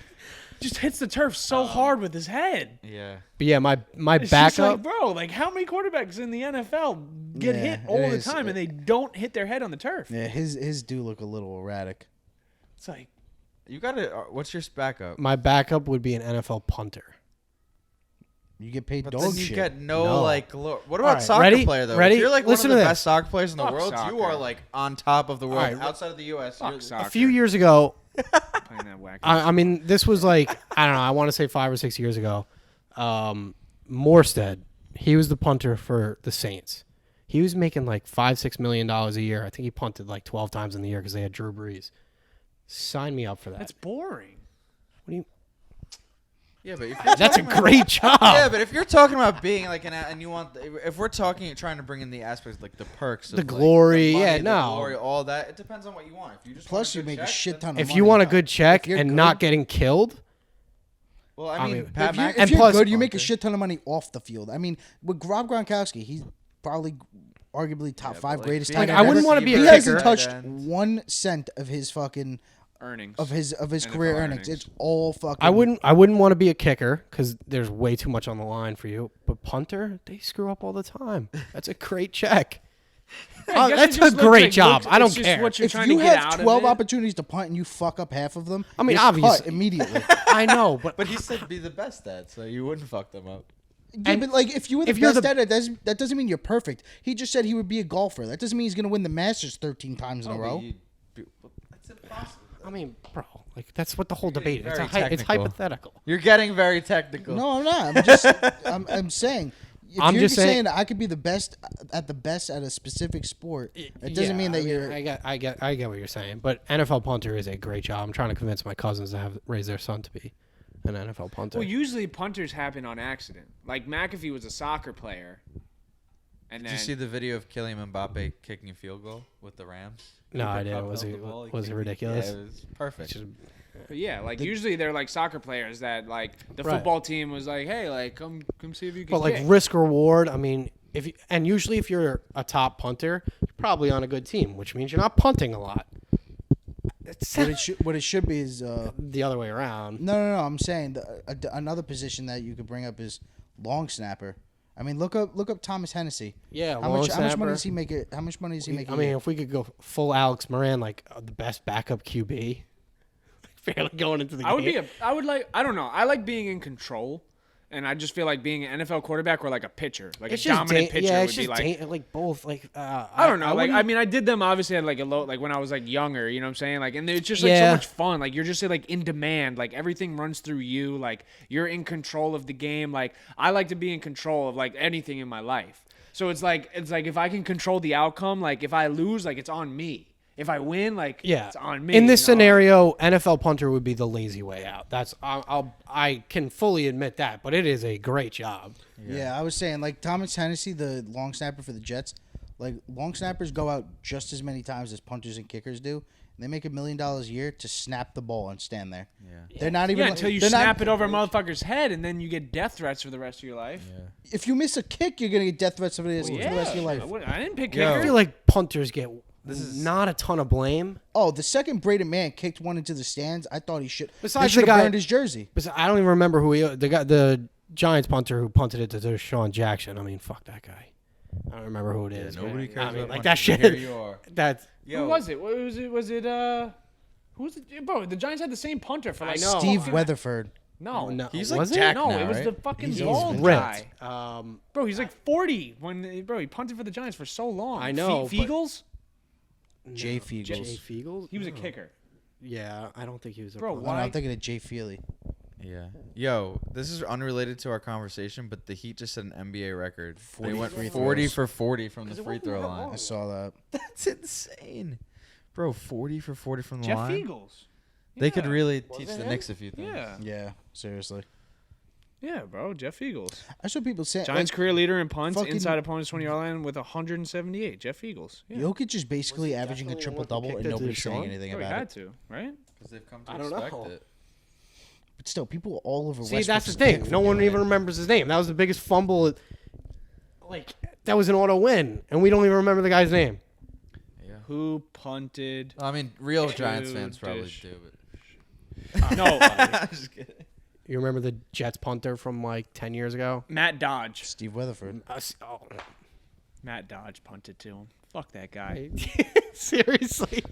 just hits the turf so hard with his head. Yeah. But yeah, my It's just backup. like, bro, like how many quarterbacks in the NFL get Yeah, hit it all the is. time and they don't hit their head on the turf? yeah, his do look a little erratic. It's like You gotta. What's your backup? My backup would be an NFL punter. You get paid But dog then you shit. get no, No. like. What about right, soccer ready? player though? Ready? If you're like Listen one of to the this. best soccer players in the Fuck world, you soccer. are like on top of the world. right, Outside of the U.S., fuck you're- soccer. A few years ago, playing that whack. I mean, this was like I don't know. I want to say 5 or 6 years ago. Morstead, he was the punter for the Saints. He was making like $5-6 million a year. I think he punted like 12 times in the year because they had Drew Brees. Sign me up for that. That's boring. What do you? Yeah, but if you're That's a talking about- great job. Yeah, but if you're talking about being like and you want, if we're trying to bring in the aspects like the perks, The of, like, glory, money, yeah, the no. glory, all that. It depends on what you want. If you just Plus, want you good make a check, shit then- ton of If money. you want a good check If you're and good- not getting killed, Well, I I mean, mean, Pat If you're, McAfee. if And you're plus- good, you make a shit ton of money off the field. I mean, with Rob Gronkowski, he's probably arguably top but, 5 like, greatest being tight Like, end I wouldn't ever. wanna be a He kicker. hasn't touched Tight end. 1 cent of his fucking Earnings. of his NFL career earnings. It's all fucking. I wouldn't want to be a kicker because there's way too much on the line for you. But punter, they screw up all the time. That's a great check. I guess That's it just a looks great like- job. I it's don't just care. What you're If trying you to get have out 12 of it. opportunities to punt and you fuck up half of them, I mean, you're obviously- cut immediately. I know, but But he said be the best at, so you wouldn't fuck them up. Yeah, but like if you were the if you're best the- at it, that doesn't mean you're perfect. He just said he would be a golfer. That doesn't mean he's going to win the Masters 13 times in a row. That's impossible. I mean, bro, like that's what the whole debate. It's very it's technical. hypothetical. You're getting very technical. No, I'm not. I'm just I'm saying. If I'm you're just saying- I could be the best at a specific sport. It doesn't mean that you're. I get what you're saying, but NFL punter is a great job. I'm trying to convince my cousins to raise their son to be an NFL punter. Well, usually punters happen on accident. Like McAfee was a soccer player, And Did then you see the video of Kylian Mbappe kicking a field goal with the Rams? No, I Cooper didn't. Kupp Was held it the ball, he was it kicked ridiculous? Yeah, it was perfect. Just- but yeah, like usually they're like soccer players that like the Right. football team was like, hey, like come see if you can. But like kick. risk reward, I mean, and usually if you're a top punter, you're probably on a good team, which means you're not punting a lot. It's What it should be is the other way around. no. I'm saying another position that you could bring up is long snapper. I mean, look up Thomas Hennessy. Yeah, How long much money snapper. does he make? How much money does he make? I mean, if we could go full Alex Moran, like the best backup QB, barely going into the I would game. be I would like I don't know. I like being in control, and I just feel like being an NFL quarterback or like a pitcher, like It's a just dominant pitcher yeah, would it's be just like. like both. Like I don't know. Like I wouldn't- mean, I did them obviously at like a low, like when I was like younger. You know what I'm saying? Like, and it's just like Yeah. so much fun. Like you're just like in demand. Like everything runs through you. Like you're in control of the game. Like I like to be in control of like anything in my life. So it's like if I can control the outcome. Like if I lose, like it's on me. If I win, like yeah, it's on me. in this you know? scenario, NFL punter would be the lazy way out. That's I can fully admit that, but it is a great job. Yeah, I was saying like Thomas Hennessy, the long snapper for the Jets. Like long snappers go out just as many times as punters and kickers do. And they make $1 million a year to snap the ball and stand there. Yeah. They're not even. Yeah, until you they're not- snap it over a motherfucker's head, and then you get death threats for the rest of your life. If you miss a kick, you're gonna get death threats for the rest of your life. I didn't pick Yo. I kicker. feel like punters get not a ton of blame. Oh, the second Braden Mann kicked one into the stands, I thought he should. Besides they should the have guy- burned his jersey. But I don't even remember who the Giants punter who punted it to Deshaun Jackson. I mean, fuck that guy. I don't remember who it is. Nobody but, cares I mean, about like punches, that but shit. Here you are. That's Yo, Who was it? What was it? Was it who was it? Bro, the Giants had the same punter for like I know. Steve fucking- Weatherford. No, no, He's like was Jack no, now, it was right? the fucking He's bald ripped. guy. Bro, he's like 40 when he punted for the Giants for so long. I know, but- Fiegels. Jay Fiegels. Jay Fiegels. He was a kicker. Yeah, I don't think he was a Bro, punter. Oh, no, why? I'm thinking of Jay Feely. Yeah. Yo, this is unrelated to our conversation, but the Heat just set an NBA record. They 40 went free 40 throws. for 40 from the it free wasn't throw that line. long. I saw that. That's insane. Bro, 40 for 40 from the Jeff line. Fiegels. They could Yeah. really Was teach it the him? Knicks a few things. Yeah. Yeah, seriously. Yeah, bro. Jeff Fiegels. I saw people say Giants career leader in punts fucking- inside opponent's 20-yard line with 178. Jeff Fiegels. Yeah. Jokic is basically Was he averaging a definitely triple the one who double, and kicked it to nobody's saying Deshaun? anything Bro, he about had it. to, right? Because they've come to I don't expect know. it. But still, people all over. See, Westbrook's that's the thing. kick No would one be even like- remembers his name. That was the biggest fumble. Like that was an auto win, and we don't even remember the guy's name. Yeah. Who punted? I mean, real Giants Dude, fans probably dish. do, but No, just kidding. You remember the Jets punter from like 10 years ago? Matt Dodge. Steve Weatherford. Matt Dodge punted to him. Fuck that guy. Seriously.